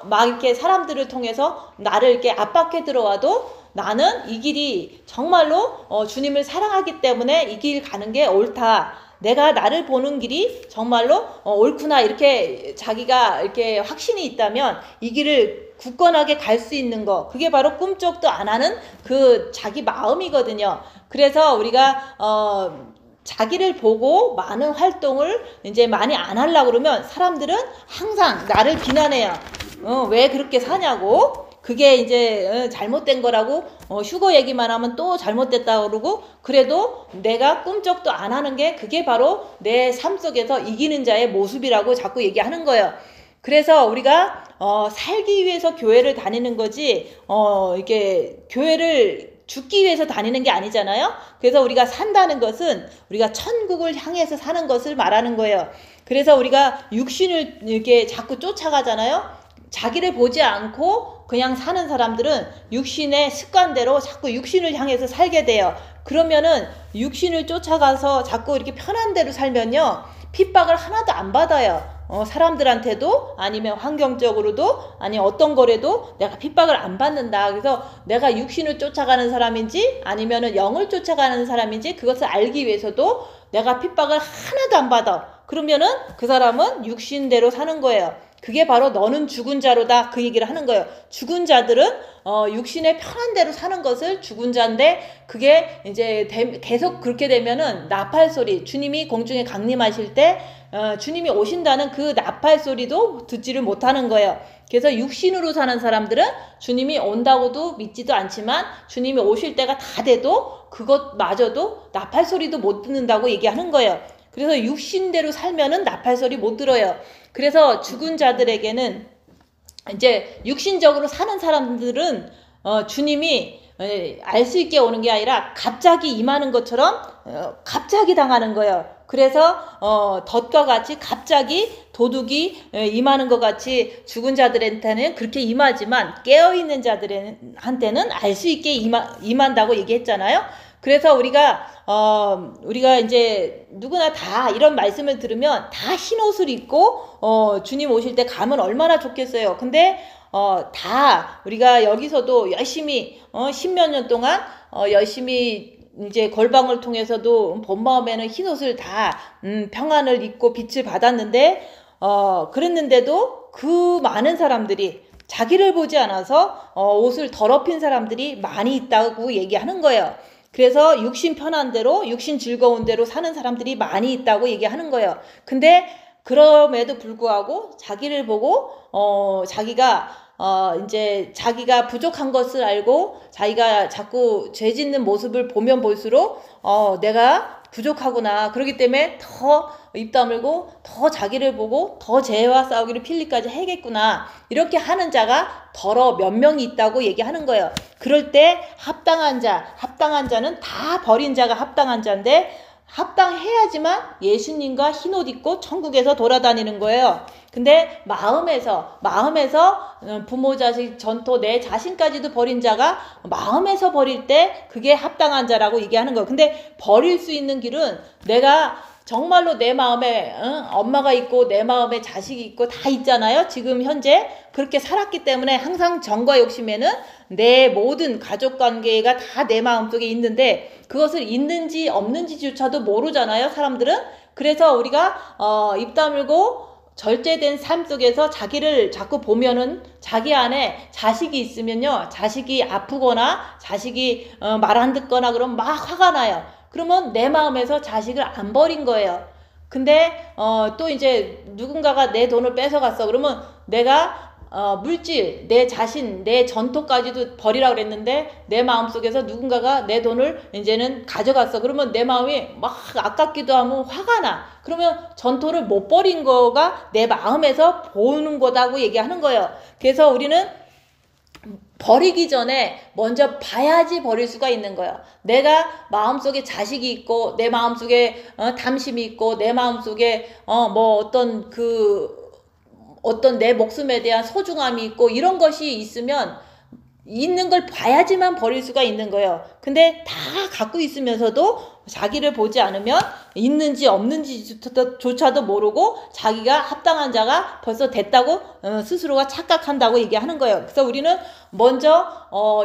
막 이렇게 사람들을 통해서 나를 이렇게 압박해 들어와도 나는 이 길이 정말로 주님을 사랑하기 때문에 이 길 가는 게 옳다. 내가 나를 보는 길이 정말로 옳구나 이렇게 자기가 이렇게 확신이 있다면 이 길을 굳건하게 갈 수 있는 거 그게 바로 꿈쩍도 안 하는 그 자기 마음이거든요. 그래서 우리가 자기를 보고 많은 활동을 이제 많이 안 하려고 그러면 사람들은 항상 나를 비난해요. 왜 그렇게 사냐고. 그게 이제 잘못된 거라고 휴거 얘기만 하면 또 잘못됐다고 그러고 그래도 내가 꿈쩍도 안 하는 게 그게 바로 내 삶 속에서 이기는 자의 모습이라고 자꾸 얘기하는 거예요. 그래서 우리가 살기 위해서 교회를 다니는 거지 이렇게 교회를 죽기 위해서 다니는 게 아니잖아요. 그래서 우리가 산다는 것은 우리가 천국을 향해서 사는 것을 말하는 거예요. 그래서 우리가 육신을 이렇게 자꾸 쫓아가잖아요. 자기를 보지 않고 그냥 사는 사람들은 육신의 습관대로 자꾸 육신을 향해서 살게 돼요. 그러면은 육신을 쫓아가서 자꾸 이렇게 편한 대로 살면요. 핍박을 하나도 안 받아요. 사람들한테도 아니면 환경적으로도 아니 어떤 거래도 내가 핍박을 안 받는다. 그래서 내가 육신을 쫓아가는 사람인지 아니면은 영을 쫓아가는 사람인지 그것을 알기 위해서도 내가 핍박을 하나도 안 받아. 그러면은 그 사람은 육신대로 사는 거예요. 그게 바로 너는 죽은 자로다 그 얘기를 하는 거예요. 죽은 자들은 육신의 편한 대로 사는 것을 죽은 자인데 그게 이제 계속 그렇게 되면은 나팔 소리, 주님이 공중에 강림하실 때 주님이 오신다는 그 나팔 소리도 듣지를 못하는 거예요. 그래서 육신으로 사는 사람들은 주님이 온다고도 믿지도 않지만 주님이 오실 때가 다 돼도 그것마저도 나팔 소리도 못 듣는다고 얘기하는 거예요. 그래서 육신대로 살면은 나팔 소리 못 들어요. 그래서 죽은 자들에게는 이제 육신적으로 사는 사람들은 주님이 알 수 있게 오는 게 아니라 갑자기 임하는 것처럼 갑자기 당하는 거예요. 그래서 덫과 같이 갑자기 도둑이 임하는 것 같이 죽은 자들한테는 그렇게 임하지만 깨어있는 자들한테는 알 수 있게 임한다고 얘기했잖아요. 그래서 우리가 이제 누구나 다 이런 말씀을 들으면 다 흰 옷을 입고 주님 오실 때 가면 얼마나 좋겠어요. 근데 다 우리가 여기서도 열심히 10몇 년 동안 열심히 이제 걸방을 통해서도 본 마음에는 흰 옷을 다 평안을 입고 빛을 받았는데 그랬는데도 그 많은 사람들이 자기를 보지 않아서 옷을 더럽힌 사람들이 많이 있다고 얘기하는 거예요. 그래서 육신 편한 대로 육신 즐거운 대로 사는 사람들이 많이 있다고 얘기하는 거예요. 근데 그럼에도 불구하고 자기를 보고 자기가 이제 자기가 부족한 것을 알고 자기가 자꾸 죄 짓는 모습을 보면 볼수록 내가 부족하구나. 그렇기 때문에 더 입 다물고 더 자기를 보고 더 죄와 싸우기를 필리까지 해야겠구나. 이렇게 하는 자가 더러 몇 명이 있다고 얘기하는 거예요. 그럴 때 합당한 자는 다 버린 자가 합당한 자인데 합당해야지만 예수님과 흰옷 입고 천국에서 돌아다니는 거예요. 근데 마음에서 부모, 자식, 전토, 내 자신까지도 버린 자가 마음에서 버릴 때 그게 합당한 자라고 얘기하는 거예요. 근데 버릴 수 있는 길은 내가 정말로 내 마음에 엄마가 있고 내 마음에 자식이 있고 다 있잖아요. 지금 현재 그렇게 살았기 때문에 항상 정과 욕심에는 내 모든 가족관계가 다 내 마음속에 있는데 그것을 있는지 없는지조차도 모르잖아요. 사람들은. 그래서 우리가 입 다물고 절제된 삶 속에서 자기를 자꾸 보면은 자기 안에 자식이 있으면요. 자식이 아프거나 자식이 말 안 듣거나 그러면 막 화가 나요. 그러면 내 마음에서 자식을 안 버린 거예요. 근데 또 이제 누군가가 내 돈을 뺏어갔어. 그러면 내가 물질, 내 자신, 내 전토까지도 버리라고 그랬는데 내 마음속에서 누군가가 내 돈을 이제는 가져갔어. 그러면 내 마음이 막 아깝기도 하고 화가 나. 그러면 전토를 못 버린 거가 내 마음에서 보는 거다고 얘기하는 거예요. 그래서 우리는 버리기 전에 먼저 봐야지 버릴 수가 있는 거예요. 내가 마음속에 자식이 있고 내 마음속에 담심이 있고 내 마음속에 어떤 내 목숨에 대한 소중함이 있고 이런 것이 있으면 있는 걸 봐야지만 버릴 수가 있는 거예요. 근데 다 갖고 있으면서도 자기를 보지 않으면 있는지 없는지조차도 모르고 자기가 합당한 자가 벌써 됐다고 스스로가 착각한다고 얘기하는 거예요. 그래서 우리는 먼저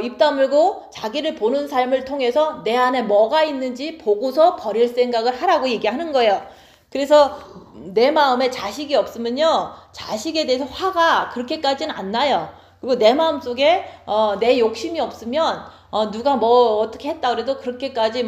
입 다물고 자기를 보는 삶을 통해서 내 안에 뭐가 있는지 보고서 버릴 생각을 하라고 얘기하는 거예요. 그래서 내 마음에 자식이 없으면요. 자식에 대해서 화가 그렇게까지는 안 나요. 그리고 내 마음속에 내 욕심이 없으면 누가 뭐 어떻게 했다 그래도 그렇게까지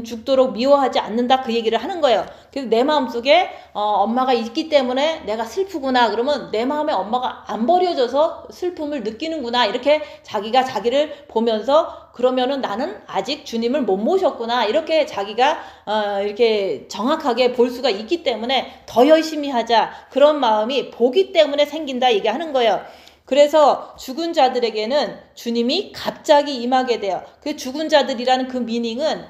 죽도록 미워하지 않는다 그 얘기를 하는 거예요. 그래서 내 마음속에 엄마가 있기 때문에 내가 슬프구나 그러면 내 마음에 엄마가 안 버려져서 슬픔을 느끼는구나 이렇게 자기가 자기를 보면서 그러면은 나는 아직 주님을 못 모셨구나 이렇게 자기가 이렇게 정확하게 볼 수가 있기 때문에 더 열심히 하자 그런 마음이 보기 때문에 생긴다 얘기하는 거예요. 그래서 죽은 자들에게는 주님이 갑자기 임하게 돼요. 그 죽은 자들이라는 그 미닝은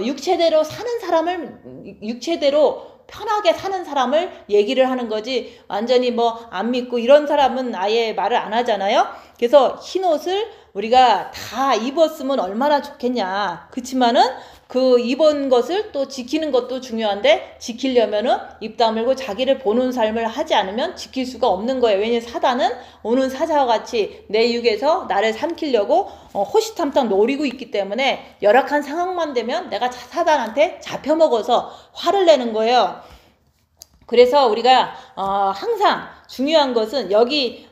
육체대로 사는 사람을 육체대로 편하게 사는 사람을 얘기를 하는 거지 완전히 안 믿고 이런 사람은 아예 말을 안 하잖아요. 그래서 흰옷을 우리가 다 입었으면 얼마나 좋겠냐. 그렇지만은 그 입은 것을 또 지키는 것도 중요한데 지키려면은 입 다물고 자기를 보는 삶을 하지 않으면 지킬 수가 없는 거예요. 왜냐면 사단은 오는 사자와 같이 내 육에서 나를 삼키려고 호시탐탐 노리고 있기 때문에 열악한 상황만 되면 내가 사단한테 잡혀먹어서 화를 내는 거예요. 그래서 우리가 항상 중요한 것은 여기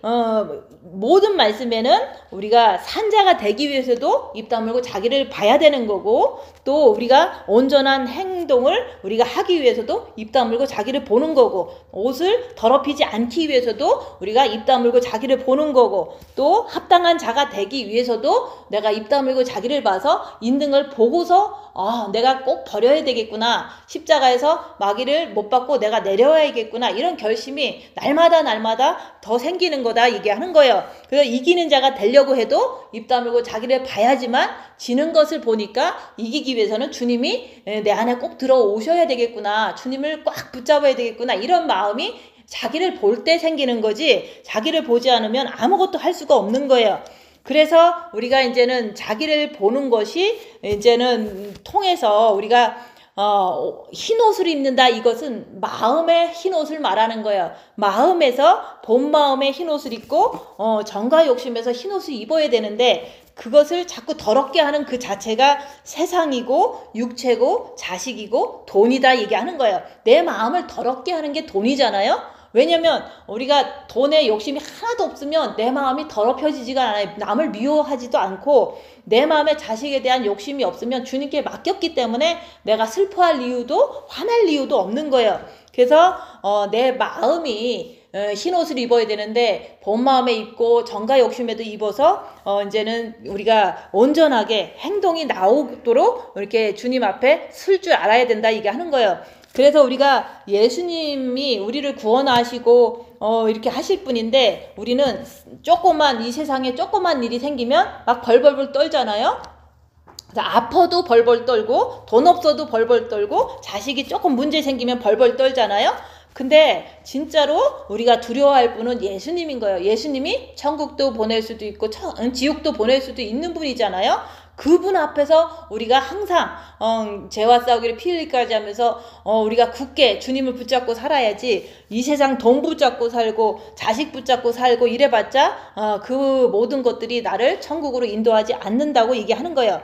모든 말씀에는 우리가 산자가 되기 위해서도 입 다물고 자기를 봐야 되는 거고, 또 우리가 온전한 행동을 우리가 하기 위해서도 입 다물고 자기를 보는 거고, 옷을 더럽히지 않기 위해서도 우리가 입 다물고 자기를 보는 거고, 또 합당한 자가 되기 위해서도 내가 입 다물고 자기를 봐서 있는 걸 보고서 내가 꼭 버려야 되겠구나, 십자가에서 마귀를 못 받고 내가 내려와야겠구나, 이런 결심이 날마다 더 생기는 거다 얘기하는 거예요. 그래서 이기는 자가 되려고 해도 입 다물고 자기를 봐야지만, 지는 것을 보니까 이기기 위해서는 주님이 내 안에 꼭 들어오셔야 되겠구나, 주님을 꽉 붙잡아야 되겠구나, 이런 마음이 자기를 볼 때 생기는 거지, 자기를 보지 않으면 아무것도 할 수가 없는 거예요. 그래서 우리가 이제는 자기를 보는 것이 이제는 통해서 우리가 흰 옷을 입는다, 이것은 마음의 흰 옷을 말하는 거예요. 마음에서 본 마음의 흰 옷을 입고 정과 욕심에서 흰 옷을 입어야 되는데, 그것을 자꾸 더럽게 하는 그 자체가 세상이고 육체고 자식이고 돈이다 얘기하는 거예요. 내 마음을 더럽게 하는 게 돈이잖아요. 왜냐면 우리가 돈에 욕심이 하나도 없으면 내 마음이 더럽혀지지가 않아요. 남을 미워하지도 않고, 내 마음에 자식에 대한 욕심이 없으면 주님께 맡겼기 때문에 내가 슬퍼할 이유도 화날 이유도 없는 거예요. 그래서 내 마음이 흰 옷을 입어야 되는데 본 마음에 입고 정과 욕심에도 입어서 이제는 우리가 온전하게 행동이 나오도록 이렇게 주님 앞에 설 줄 알아야 된다 이게 하는 거예요. 그래서 우리가 예수님이 우리를 구원하시고 이렇게 하실 분인데, 우리는 조그만 이 세상에 조그만 일이 생기면 막 벌벌벌 떨잖아요. 아파도 벌벌 떨고, 돈 없어도 벌벌 떨고, 자식이 조금 문제 생기면 벌벌 떨잖아요. 근데 진짜로 우리가 두려워할 분은 예수님인 거예요. 예수님이 천국도 보낼 수도 있고 지옥도 보낼 수도 있는 분이잖아요. 그분 앞에서 우리가 항상 죄와 싸우기를 피 흘리기까지 하면서 우리가 굳게 주님을 붙잡고 살아야지, 이 세상 돈 붙잡고 살고 자식 붙잡고 살고 이래봤자 그 모든 것들이 나를 천국으로 인도하지 않는다고 얘기하는 거예요.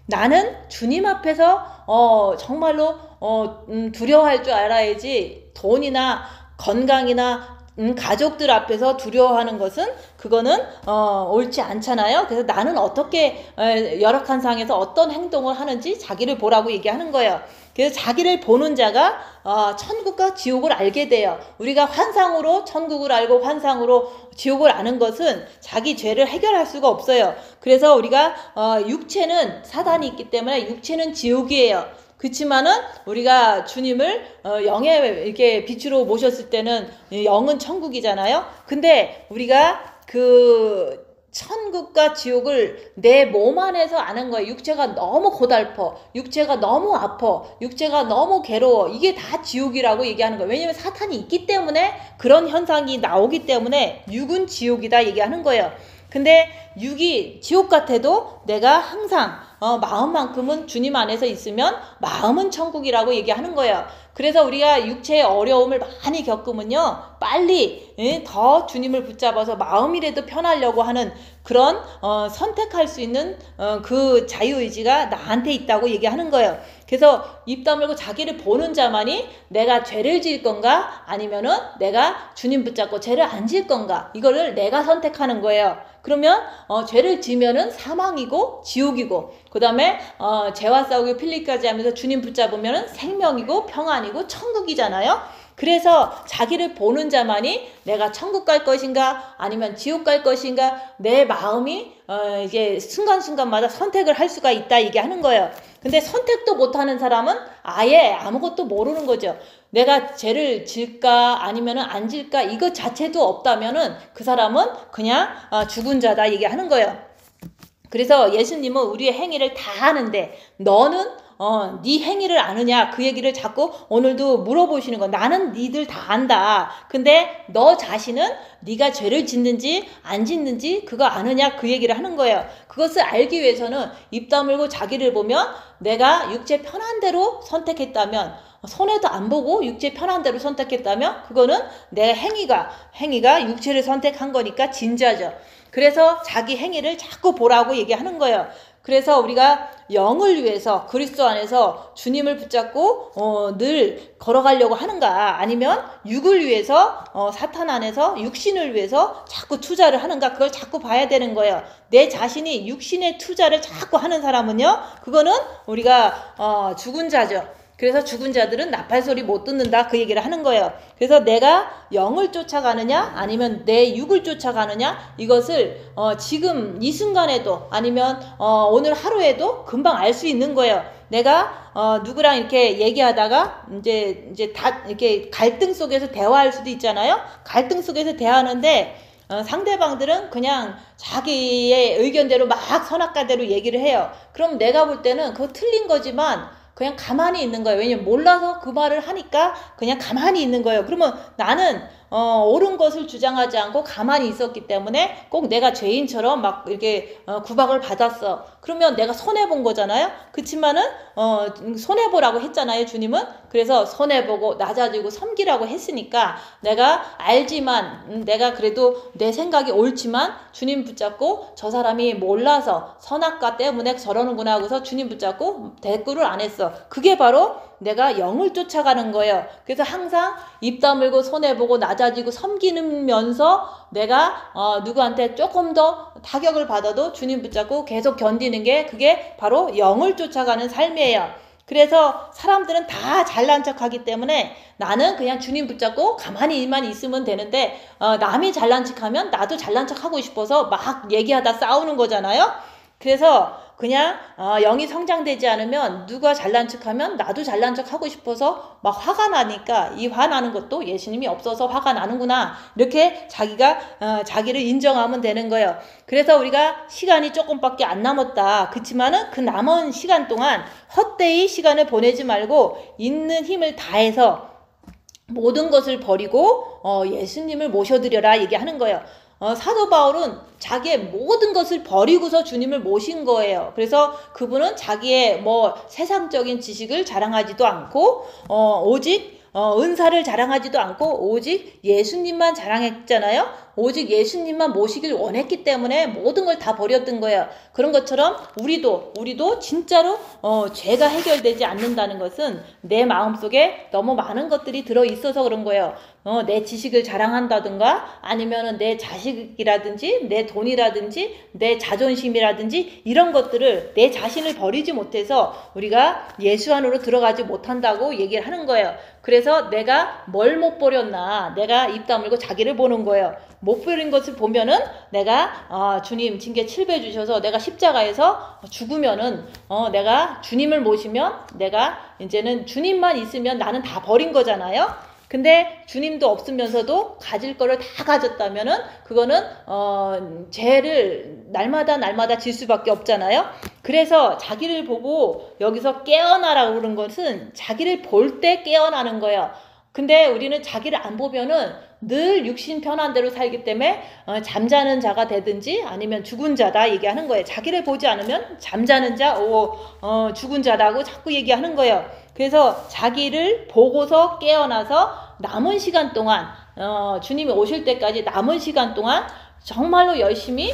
나는 주님 앞에서 정말로 두려워할 줄 알아야지, 돈이나 건강이나 가족들 앞에서 두려워하는 것은 그거는 옳지 않잖아요. 그래서 나는 어떻게 열악한 상황에서 어떤 행동을 하는지 자기를 보라고 얘기하는 거예요. 그래서 자기를 보는 자가 천국과 지옥을 알게 돼요. 우리가 환상으로 천국을 알고 환상으로 지옥을 아는 것은 자기 죄를 해결할 수가 없어요. 그래서 우리가 육체는 사단이 있기 때문에 육체는 지옥이에요. 그렇지만은 우리가 주님을 영의 이렇게 빛으로 모셨을 때는 영은 천국이잖아요. 근데 우리가 그 천국과 지옥을 내 몸 안에서 아는 거예요. 육체가 너무 고달퍼, 육체가 너무 아파, 육체가 너무 괴로워, 이게 다 지옥이라고 얘기하는 거예요. 왜냐면 사탄이 있기 때문에 그런 현상이 나오기 때문에 육은 지옥이다 얘기하는 거예요. 근데 육이 지옥 같아도 내가 항상 마음만큼은 주님 안에서 있으면 마음은 천국이라고 얘기하는 거예요. 그래서 우리가 육체의 어려움을 많이 겪으면요, 빨리 더 주님을 붙잡아서 마음이라도 편하려고 하는 그런 선택할 수 있는 그 자유의지가 나한테 있다고 얘기하는 거예요. 그래서 입 다물고 자기를 보는 자만이 내가 죄를 지을 건가, 아니면은 내가 주님 붙잡고 죄를 안 지을 건가, 이거를 내가 선택하는 거예요. 그러면 죄를 지면은 사망이고 지옥이고, 그 다음에 죄와 싸우고 필리까지 하면서 주님 붙잡으면은 생명이고 평안이고 천국이잖아요. 그래서 자기를 보는 자만이 내가 천국 갈 것인가 아니면 지옥 갈 것인가, 내 마음이 이게 순간순간마다 선택을 할 수가 있다 이게 하는 거예요. 근데 선택도 못하는 사람은 아예 아무것도 모르는 거죠. 내가 죄를 질까 아니면 안 질까 이것 자체도 없다면은 그 사람은 그냥 죽은 자다 얘기하는 거예요. 그래서 예수님은 우리의 행위를 다 아는데 너는 네 행위를 아느냐, 그 얘기를 자꾸 오늘도 물어보시는 거. 나는 니들 다 안다. 근데 너 자신은 네가 죄를 짓는지 안 짓는지 그거 아느냐, 그 얘기를 하는 거예요. 그것을 알기 위해서는 입 다물고 자기를 보면, 내가 육체 편한 대로 선택했다면, 손해도 안 보고 육체 편한 대로 선택했다면 그거는 내 행위가 육체를 선택한 거니까 진짜죠. 그래서 자기 행위를 자꾸 보라고 얘기하는 거예요. 그래서 우리가 영을 위해서 그리스도 안에서 주님을 붙잡고 늘 걸어가려고 하는가, 아니면 육을 위해서 사탄 안에서 육신을 위해서 자꾸 투자를 하는가, 그걸 자꾸 봐야 되는 거예요. 내 자신이 육신의 투자를 자꾸 하는 사람은요, 그거는 우리가 죽은 자죠. 그래서 죽은 자들은 나팔 소리 못 듣는다, 그 얘기를 하는 거예요. 그래서 내가 영을 쫓아가느냐 아니면 내 육을 쫓아가느냐, 이것을 지금 이 순간에도 아니면 오늘 하루에도 금방 알 수 있는 거예요. 내가 누구랑 이렇게 얘기하다가 이제 다 이렇게 갈등 속에서 대화할 수도 있잖아요. 갈등 속에서 대화하는데 상대방들은 그냥 자기의 의견대로 막 선악과대로 얘기를 해요. 그럼 내가 볼 때는 그거 틀린 거지만 그냥 가만히 있는 거예요. 왜냐면 몰라서 그 말을 하니까 그냥 가만히 있는 거예요. 그러면 나는 옳은 것을 주장하지 않고 가만히 있었기 때문에 꼭 내가 죄인처럼 막 이렇게 구박을 받았어. 그러면 내가 손해본 거잖아요. 그치만은 손해보라고 했잖아요, 주님은. 그래서 손해보고 낮아지고 섬기라고 했으니까 내가 알지만 내가 그래도 내 생각이 옳지만 주님 붙잡고 저 사람이 몰라서 선악과 때문에 저러는구나 하고서 주님 붙잡고 대꾸를 안 했어. 그게 바로 내가 영을 쫓아가는 거예요. 그래서 항상 입 다물고 손해보고 낮아지고 섬기면서 내가 누구한테 조금 더 타격을 받아도 주님 붙잡고 계속 견디는 게, 그게 바로 영을 쫓아가는 삶이에요. 그래서 사람들은 다 잘난 척하기 때문에 나는 그냥 주님 붙잡고 가만히만 있으면 되는데 남이 잘난 척하면 나도 잘난 척하고 싶어서 막 얘기하다 싸우는 거잖아요. 그래서 그냥 영이 성장되지 않으면 누가 잘난 척하면 나도 잘난 척하고 싶어서 막 화가 나니까, 이 화나는 것도 예수님이 없어서 화가 나는구나, 이렇게 자기가 자기를 인정하면 되는 거예요. 그래서 우리가 시간이 조금밖에 안 남았다, 그치만은 그 남은 시간 동안 헛되이 시간을 보내지 말고 있는 힘을 다해서 모든 것을 버리고 예수님을 모셔드려라 얘기하는 거예요. 사도 바울은 자기의 모든 것을 버리고서 주님을 모신 거예요. 그래서 그분은 자기의 세상적인 지식을 자랑하지도 않고 오직 은사를 자랑하지도 않고 오직 예수님만 자랑했잖아요. 오직 예수님만 모시길 원했기 때문에 모든 걸 다 버렸던 거예요. 그런 것처럼 우리도 진짜로 죄가 해결되지 않는다는 것은 내 마음속에 너무 많은 것들이 들어있어서 그런 거예요. 내 지식을 자랑한다든가 아니면은 내 자식이라든지 내 돈이라든지 내 자존심이라든지 이런 것들을, 내 자신을 버리지 못해서 우리가 예수 안으로 들어가지 못한다고 얘기를 하는 거예요. 그래서 내가 뭘 못 버렸나, 내가 입 다물고 자기를 보는 거예요. 못 버린 것을 보면은 내가 주님 징계 7배 주셔서 내가 십자가에서 죽으면은 내가 주님을 모시면 내가 이제는 주님만 있으면 나는 다 버린 거잖아요. 근데 주님도 없으면서도 가질 거를 다 가졌다면은 그거는 죄를 날마다 질 수밖에 없잖아요. 그래서 자기를 보고 여기서 깨어나라고 그런 것은 자기를 볼 때 깨어나는 거예요. 근데 우리는 자기를 안 보면은 늘 육신 편한 대로 살기 때문에 잠자는 자가 되든지 아니면 죽은 자다 얘기하는 거예요. 자기를 보지 않으면 잠자는 자, 죽은 자라고 자꾸 얘기하는 거예요. 그래서 자기를 보고서 깨어나서 남은 시간 동안 주님이 오실 때까지 남은 시간 동안 정말로 열심히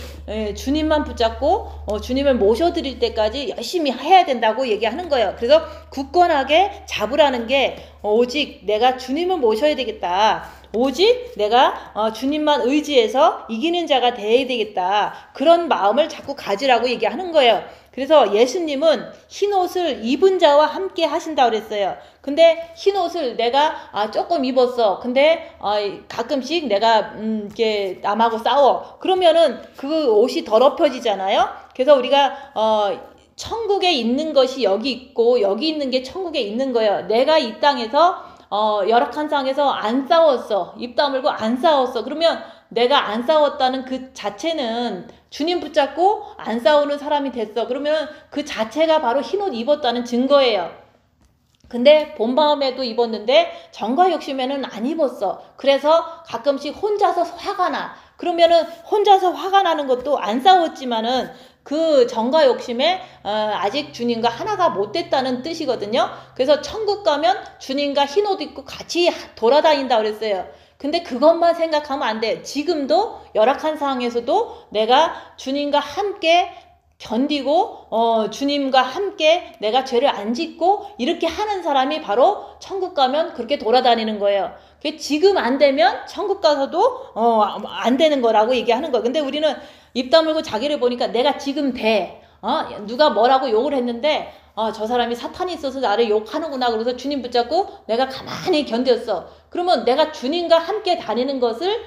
주님만 붙잡고 주님을 모셔드릴 때까지 열심히 해야 된다고 얘기하는 거예요. 그래서 굳건하게 잡으라는 게 오직 내가 주님을 모셔야 되겠다. 오직 내가 주님만 의지해서 이기는 자가 돼야 되겠다. 그런 마음을 자꾸 가지라고 얘기하는 거예요. 그래서 예수님은 흰옷을 입은 자와 함께 하신다고 그랬어요. 근데 흰옷을 내가 조금 입었어. 근데 가끔씩 내가 이렇게 남하고 싸워. 그러면은 그 옷이 더럽혀지잖아요. 그래서 우리가 천국에 있는 것이 여기 있고 여기 있는 게 천국에 있는 거예요. 내가 이 땅에서 열악한 상황에서 안 싸웠어. 입 다물고 안 싸웠어. 그러면 내가 안 싸웠다는 그 자체는 주님 붙잡고 안 싸우는 사람이 됐어. 그러면 그 자체가 바로 흰옷 입었다는 증거예요. 근데 본 마음에도 입었는데 정과 욕심에는 안 입었어. 그래서 가끔씩 혼자서 화가 나. 그러면은 혼자서 화가 나는 것도 안 싸웠지만은 그 정과 욕심에 아직 주님과 하나가 못 됐다는 뜻이거든요. 그래서 천국 가면 주님과 흰옷 입고 같이 돌아다닌다 그랬어요. 근데 그것만 생각하면 안 돼. 지금도 열악한 상황에서도 내가 주님과 함께 견디고 주님과 함께 내가 죄를 안 짓고 이렇게 하는 사람이 바로 천국 가면 그렇게 돌아다니는 거예요. 지금 안 되면 천국 가서도 안 되는 거라고 얘기하는 거예요. 근데 우리는 입 다물고 자기를 보니까 내가 지금 돼. 누가 뭐라고 욕을 했는데 저 사람이 사탄이 있어서 나를 욕하는구나. 그래서 주님 붙잡고 내가 가만히 견뎠어. 그러면 내가 주님과 함께 다니는 것을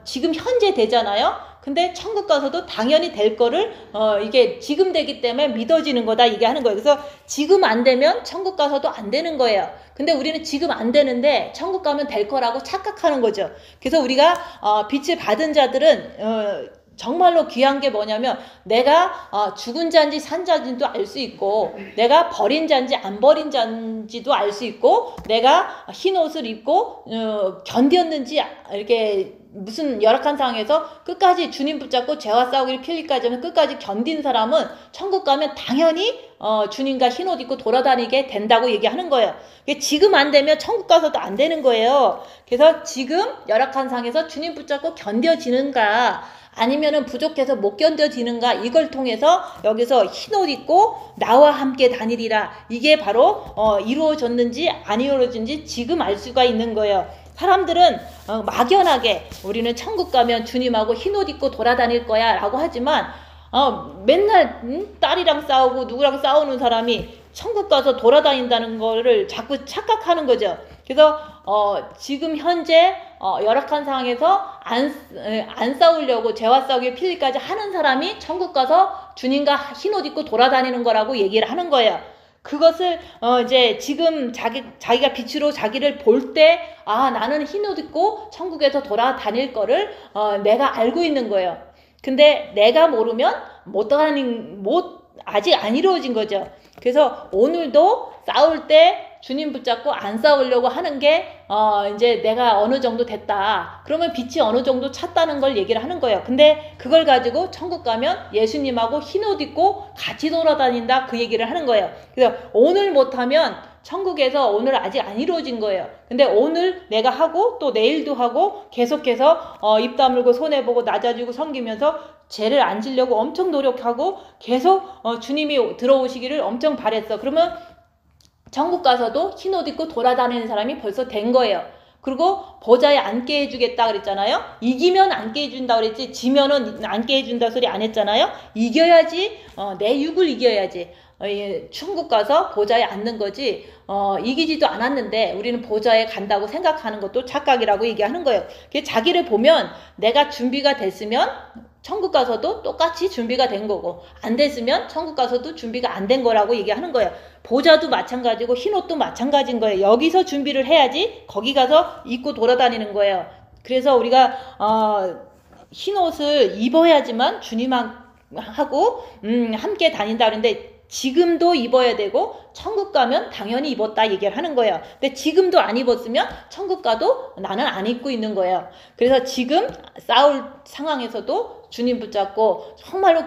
지금 현재 되잖아요. 근데 천국 가서도 당연히 될 거를 이게 지금 되기 때문에 믿어지는 거다 얘기하는 거예요. 그래서 지금 안 되면 천국 가서도 안 되는 거예요. 근데 우리는 지금 안 되는데 천국 가면 될 거라고 착각하는 거죠. 그래서 우리가 빛을 받은 자들은 정말로 귀한 게 뭐냐면 내가 죽은 자인지 산 자인지도 알 수 있고 내가 버린 자인지 안 버린 자인지도 알 수 있고 내가 흰 옷을 입고 견뎠는지 이렇게 무슨 열악한 상황에서 끝까지 주님 붙잡고 죄와 싸우기를 필기까지 하면 끝까지 견딘 사람은 천국 가면 당연히 주님과 흰 옷 입고 돌아다니게 된다고 얘기하는 거예요. 지금 안 되면 천국 가서도 안 되는 거예요. 그래서 지금 열악한 상황에서 주님 붙잡고 견뎌지는가 아니면은 부족해서 못 견뎌지는가 이걸 통해서 여기서 흰 옷 입고 나와 함께 다니리라 이게 바로 이루어졌는지 안 이루어졌는지 지금 알 수가 있는 거예요. 사람들은 막연하게 우리는 천국 가면 주님하고 흰 옷 입고 돌아다닐 거야 라고 하지만 맨날 딸이랑 싸우고 누구랑 싸우는 사람이 천국 가서 돌아다닌다는 거를 자꾸 착각하는 거죠. 그래서 지금 현재 열악한 상황에서 안 싸우려고 죄와 싸우기 필기까지 하는 사람이 천국 가서 주님과 흰 옷 입고 돌아다니는 거라고 얘기를 하는 거예요. 그것을 이제 지금 자기가 빛으로 자기를 볼 때 나는 흰 옷 입고 천국에서 돌아다닐 거를 내가 알고 있는 거예요. 근데 내가 모르면 아직 안 이루어진 거죠. 그래서 오늘도 싸울 때 주님 붙잡고 안 싸우려고 하는 게 이제 내가 어느 정도 됐다. 그러면 빛이 어느 정도 찼다는 걸 얘기를 하는 거예요. 근데 그걸 가지고 천국 가면 예수님하고 흰 옷 입고 같이 돌아다닌다 그 얘기를 하는 거예요. 그래서 오늘 못하면 천국에서 오늘 아직 안 이루어진 거예요. 근데 오늘 내가 하고 또 내일도 하고 계속해서 입 다물고 손해보고 낮아지고 섬기면서 죄를 안 지려고 엄청 노력하고 계속 주님이 들어오시기를 엄청 바랬어. 그러면 천국 가서도 흰 옷 입고 돌아다니는 사람이 벌써 된 거예요. 그리고 보좌에 앉게 해주겠다 그랬잖아요. 이기면 앉게 해준다 그랬지 지면은 앉게 해준다 소리 안 했잖아요. 이겨야지 내 육을 이겨야지 천국 가서 보좌에 앉는 거지 이기지도 않았는데 우리는 보좌에 간다고 생각하는 것도 착각이라고 얘기하는 거예요. 자기를 보면 내가 준비가 됐으면 천국 가서도 똑같이 준비가 된 거고 안 됐으면 천국 가서도 준비가 안 된 거라고 얘기하는 거예요. 보좌도 마찬가지고 흰 옷도 마찬가지인 거예요. 여기서 준비를 해야지 거기 가서 입고 돌아다니는 거예요. 그래서 우리가 흰 옷을 입어야지만 주님하고 함께 다닌다 그러는데 지금도 입어야 되고 천국 가면 당연히 입었다 얘기를 하는 거예요. 근데 지금도 안 입었으면 천국 가도 나는 안 입고 있는 거예요. 그래서 지금 싸울 상황에서도 주님 붙잡고 정말로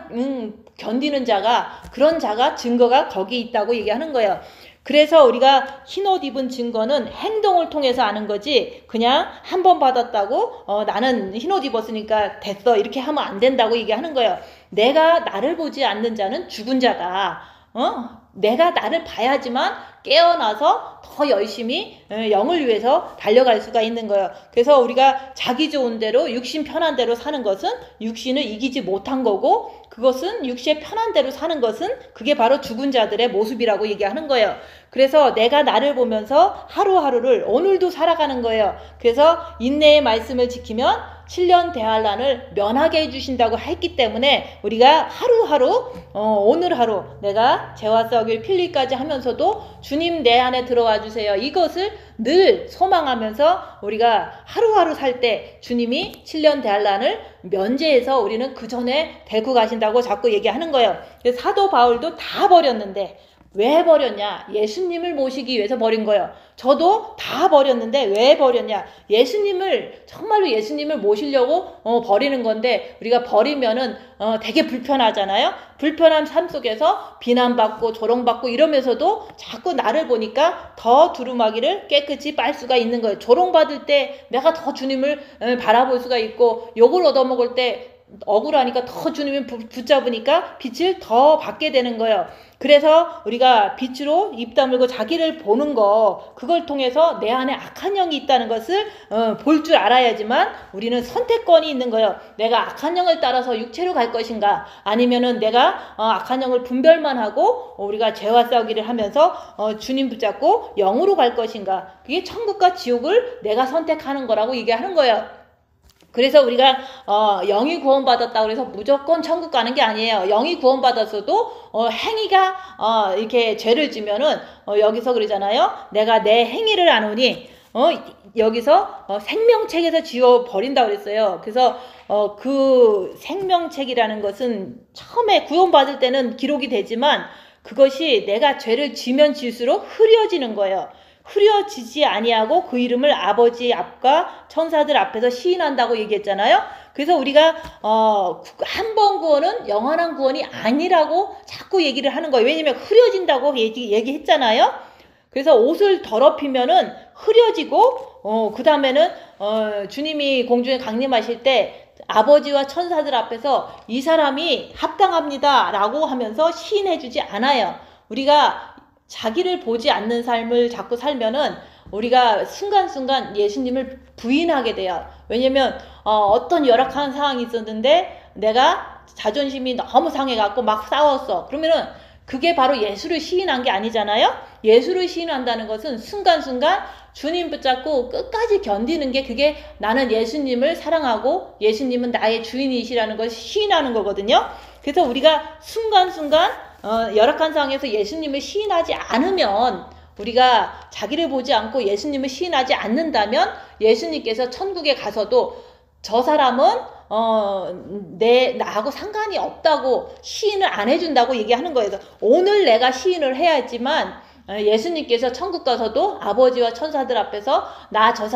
견디는 자가 그런 자가 증거가 거기 있다고 얘기하는 거예요. 그래서 우리가 흰 옷 입은 증거는 행동을 통해서 아는 거지 그냥 한 번 받았다고 나는 흰 옷 입었으니까 됐어 이렇게 하면 안 된다고 얘기하는 거예요. 내가 나를 보지 않는 자는 죽은 자다. 내가 나를 봐야지만 깨어나서 더 열심히 영을 위해서 달려갈 수가 있는 거예요. 그래서 우리가 자기 좋은 대로 육신 편한 대로 사는 것은 육신을 이기지 못한 거고 그것은 육신의 편한 대로 사는 것은 그게 바로 죽은 자들의 모습이라고 얘기하는 거예요. 그래서 내가 나를 보면서 하루하루를 오늘도 살아가는 거예요. 그래서 인내의 말씀을 지키면 7년 대환란을 면하게 해주신다고 했기 때문에 우리가 하루하루 오늘 하루 내가 죄와 싸우기를 필리까지 하면서도 주님 내 안에 들어와 주세요. 이것을 늘 소망하면서 우리가 하루하루 살 때 주님이 7년 대환란을 면제해서 우리는 그 전에 데리고 가신다고 자꾸 얘기하는 거예요. 그래서 사도 바울도 다 버렸는데 왜 버렸냐? 예수님을 모시기 위해서 버린 거예요. 저도 다 버렸는데 왜 버렸냐? 정말로 예수님을 모시려고 버리는 건데 우리가 버리면은 되게 불편하잖아요. 불편한 삶 속에서 비난받고 조롱받고 이러면서도 자꾸 나를 보니까 더 두루마기를 깨끗이 빨 수가 있는 거예요. 조롱받을 때 내가 더 주님을 바라볼 수가 있고 욕을 얻어먹을 때 억울하니까 더 주님이 붙잡으니까 빛을 더 받게 되는 거예요. 그래서 우리가 빛으로 입 다물고 자기를 보는 거, 그걸 통해서 내 안에 악한 영이 있다는 것을 볼 줄 알아야지만 우리는 선택권이 있는 거예요. 내가 악한 영을 따라서 육체로 갈 것인가, 아니면은 내가 악한 영을 분별만 하고 우리가 죄와 싸우기를 하면서 주님 붙잡고 영으로 갈 것인가. 그게 천국과 지옥을 내가 선택하는 거라고 얘기하는 거예요. 그래서 우리가 영이 구원받았다고 해서 무조건 천국 가는 게 아니에요. 영이 구원받았어도 행위가 이렇게 죄를 지면은 여기서 그러잖아요. 내가 내 행위를 아노니 여기서 생명책에서 지워버린다고 그랬어요. 그래서 그 생명책이라는 것은 처음에 구원받을 때는 기록이 되지만 그것이 내가 죄를 지면 질수록 흐려지는 거예요. 흐려지지 아니하고 그 이름을 아버지 앞과 천사들 앞에서 시인한다고 얘기했잖아요. 그래서 우리가 한 번 구원은 영원한 구원이 아니라고 자꾸 얘기를 하는 거예요. 왜냐면 흐려진다고 얘기했잖아요. 그래서 옷을 더럽히면은 흐려지고 그 다음에는 주님이 공중에 강림하실 때 아버지와 천사들 앞에서 이 사람이 합당합니다 라고 하면서 시인해주지 않아요. 우리가 자기를 보지 않는 삶을 자꾸 살면은 우리가 순간순간 예수님을 부인하게 돼요. 왜냐면 어떤 열악한 상황이 있었는데 내가 자존심이 너무 상해갖고 막 싸웠어. 그러면은 그게 바로 예수를 시인한 게 아니잖아요. 예수를 시인한다는 것은 순간순간 주님 붙잡고 끝까지 견디는 게, 그게 나는 예수님을 사랑하고 예수님은 나의 주인이시라는 걸 시인하는 거거든요. 그래서 우리가 순간순간 열악한 상황에서 예수님을 시인하지 않으면, 우리가 자기를 보지 않고 예수님을 시인하지 않는다면 예수님께서 천국에 가서도 저 사람은 나하고 상관이 없다고 시인을 안 해준다고 얘기하는 거예요. 오늘 내가 시인을 해야지만 예수님께서 천국 가서도 아버지와 천사들 앞에서 저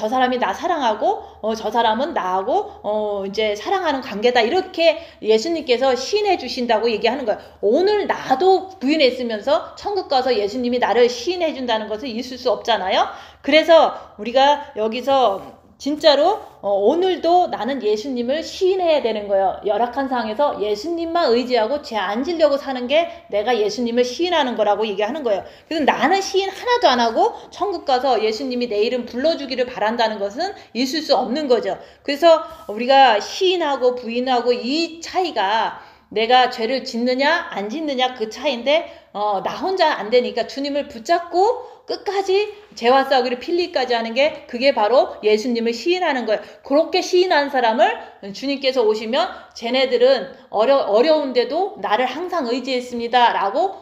사람이 나 사랑하고 저 사람은 나하고 이제 사랑하는 관계다, 이렇게 예수님께서 시인해 주신다고 얘기하는 거예요. 오늘 나도 부인했으면서 천국 가서 예수님이 나를 시인해 준다는 것을 있을 수 없잖아요. 그래서 우리가 여기서 진짜로 오늘도 나는 예수님을 시인해야 되는 거예요. 열악한 상황에서 예수님만 의지하고 죄 안 지려고 사는 게 내가 예수님을 시인하는 거라고 얘기하는 거예요. 그래서 나는 시인 하나도 안 하고 천국 가서 예수님이 내 이름 불러주기를 바란다는 것은 있을 수 없는 거죠. 그래서 우리가 시인하고 부인하고 이 차이가 내가 죄를 짓느냐 안 짓느냐 그 차이인데 나 혼자 안 되니까 주님을 붙잡고 끝까지 죄와 싸우기를 필리까지 하는 게, 그게 바로 예수님을 시인하는 거예요. 그렇게 시인한 사람을 주님께서 오시면 쟤네들은 어려운데도 나를 항상 의지했습니다 라고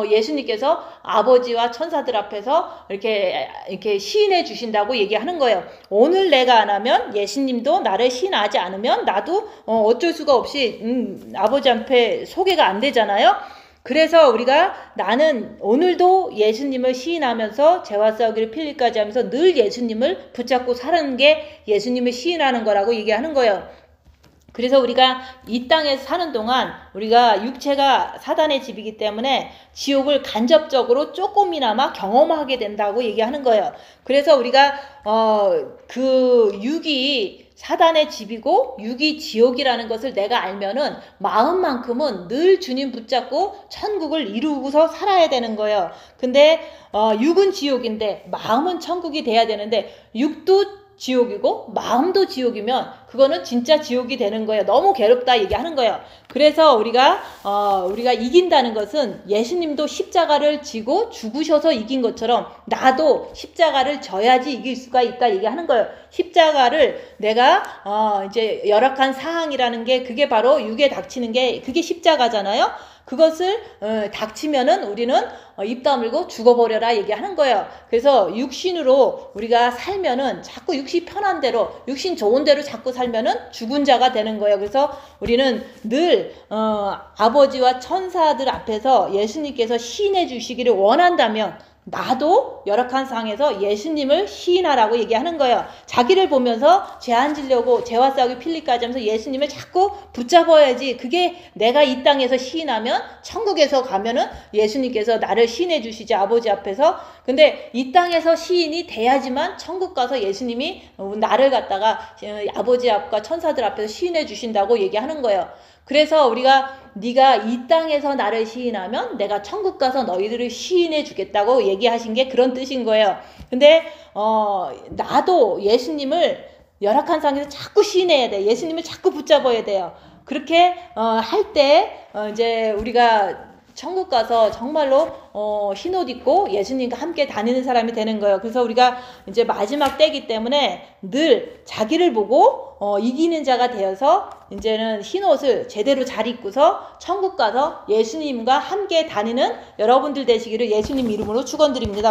예수님께서 아버지와 천사들 앞에서 이렇게 시인해 주신다고 얘기하는 거예요. 오늘 내가 안 하면 예수님도 나를 시인하지 않으면 나도 어쩔 수가 없이 아버지 앞에 소개가 안 되잖아요. 그래서 우리가 나는 오늘도 예수님을 시인하면서 죄와 싸우기를 필리까지 하면서 늘 예수님을 붙잡고 사는 게 예수님을 시인하는 거라고 얘기하는 거예요. 그래서 우리가 이 땅에서 사는 동안 우리가 육체가 사단의 집이기 때문에 지옥을 간접적으로 조금이나마 경험하게 된다고 얘기하는 거예요. 그래서 우리가 그 육이 사단의 집이고 육이 지옥이라는 것을 내가 알면은 마음만큼은 늘 주님 붙잡고 천국을 이루고서 살아야 되는 거예요. 근데 육은 지옥인데 마음은 천국이 돼야 되는데 육도 지옥이고 마음도 지옥이면 그거는 진짜 지옥이 되는 거예요. 너무 괴롭다 얘기하는 거예요. 그래서 우리가 이긴다는 것은 예수님도 십자가를 지고 죽으셔서 이긴 것처럼 나도 십자가를 져야지 이길 수가 있다 얘기하는 거예요. 십자가를 내가 이제 열악한 상황이라는 게, 그게 바로 육에 닥치는 게 그게 십자가잖아요. 그것을 닥치면은 우리는 입 다물고 죽어버려라 얘기하는 거예요. 그래서 육신으로 우리가 살면은 자꾸 육신 편한 대로, 육신 좋은 대로 자꾸 살면은 죽은 자가 되는 거예요. 그래서 우리는 늘 아버지와 천사들 앞에서 예수님께서 시인해 주시기를 원한다면 나도 열악한 상황에서 예수님을 시인하라고 얘기하는 거예요. 자기를 보면서 죄 안 지려고 죄와 싸우기 필리까지 하면서 예수님을 자꾸 붙잡아야지. 그게 내가 이 땅에서 시인하면 천국에서 가면은 예수님께서 나를 시인해 주시지, 아버지 앞에서. 근데 이 땅에서 시인이 돼야지만 천국 가서 예수님이 나를 갖다가 아버지 앞과 천사들 앞에서 시인해 주신다고 얘기하는 거예요. 그래서 우리가 네가 이 땅에서 나를 시인하면 내가 천국 가서 너희들을 시인해 주겠다고 얘기하신 게 그런 뜻인 거예요. 근데 나도 예수님을 열악한 상황에서 자꾸 시인해야 돼. 예수님을 자꾸 붙잡아야 돼요. 그렇게 할 때 이제 우리가 천국 가서 정말로 흰옷 입고 예수님과 함께 다니는 사람이 되는 거예요. 그래서 우리가 이제 마지막 때이기 때문에 늘 자기를 보고 이기는 자가 되어서 이제는 흰옷을 제대로 잘 입고서 천국 가서 예수님과 함께 다니는 여러분들 되시기를 예수님 이름으로 축원드립니다.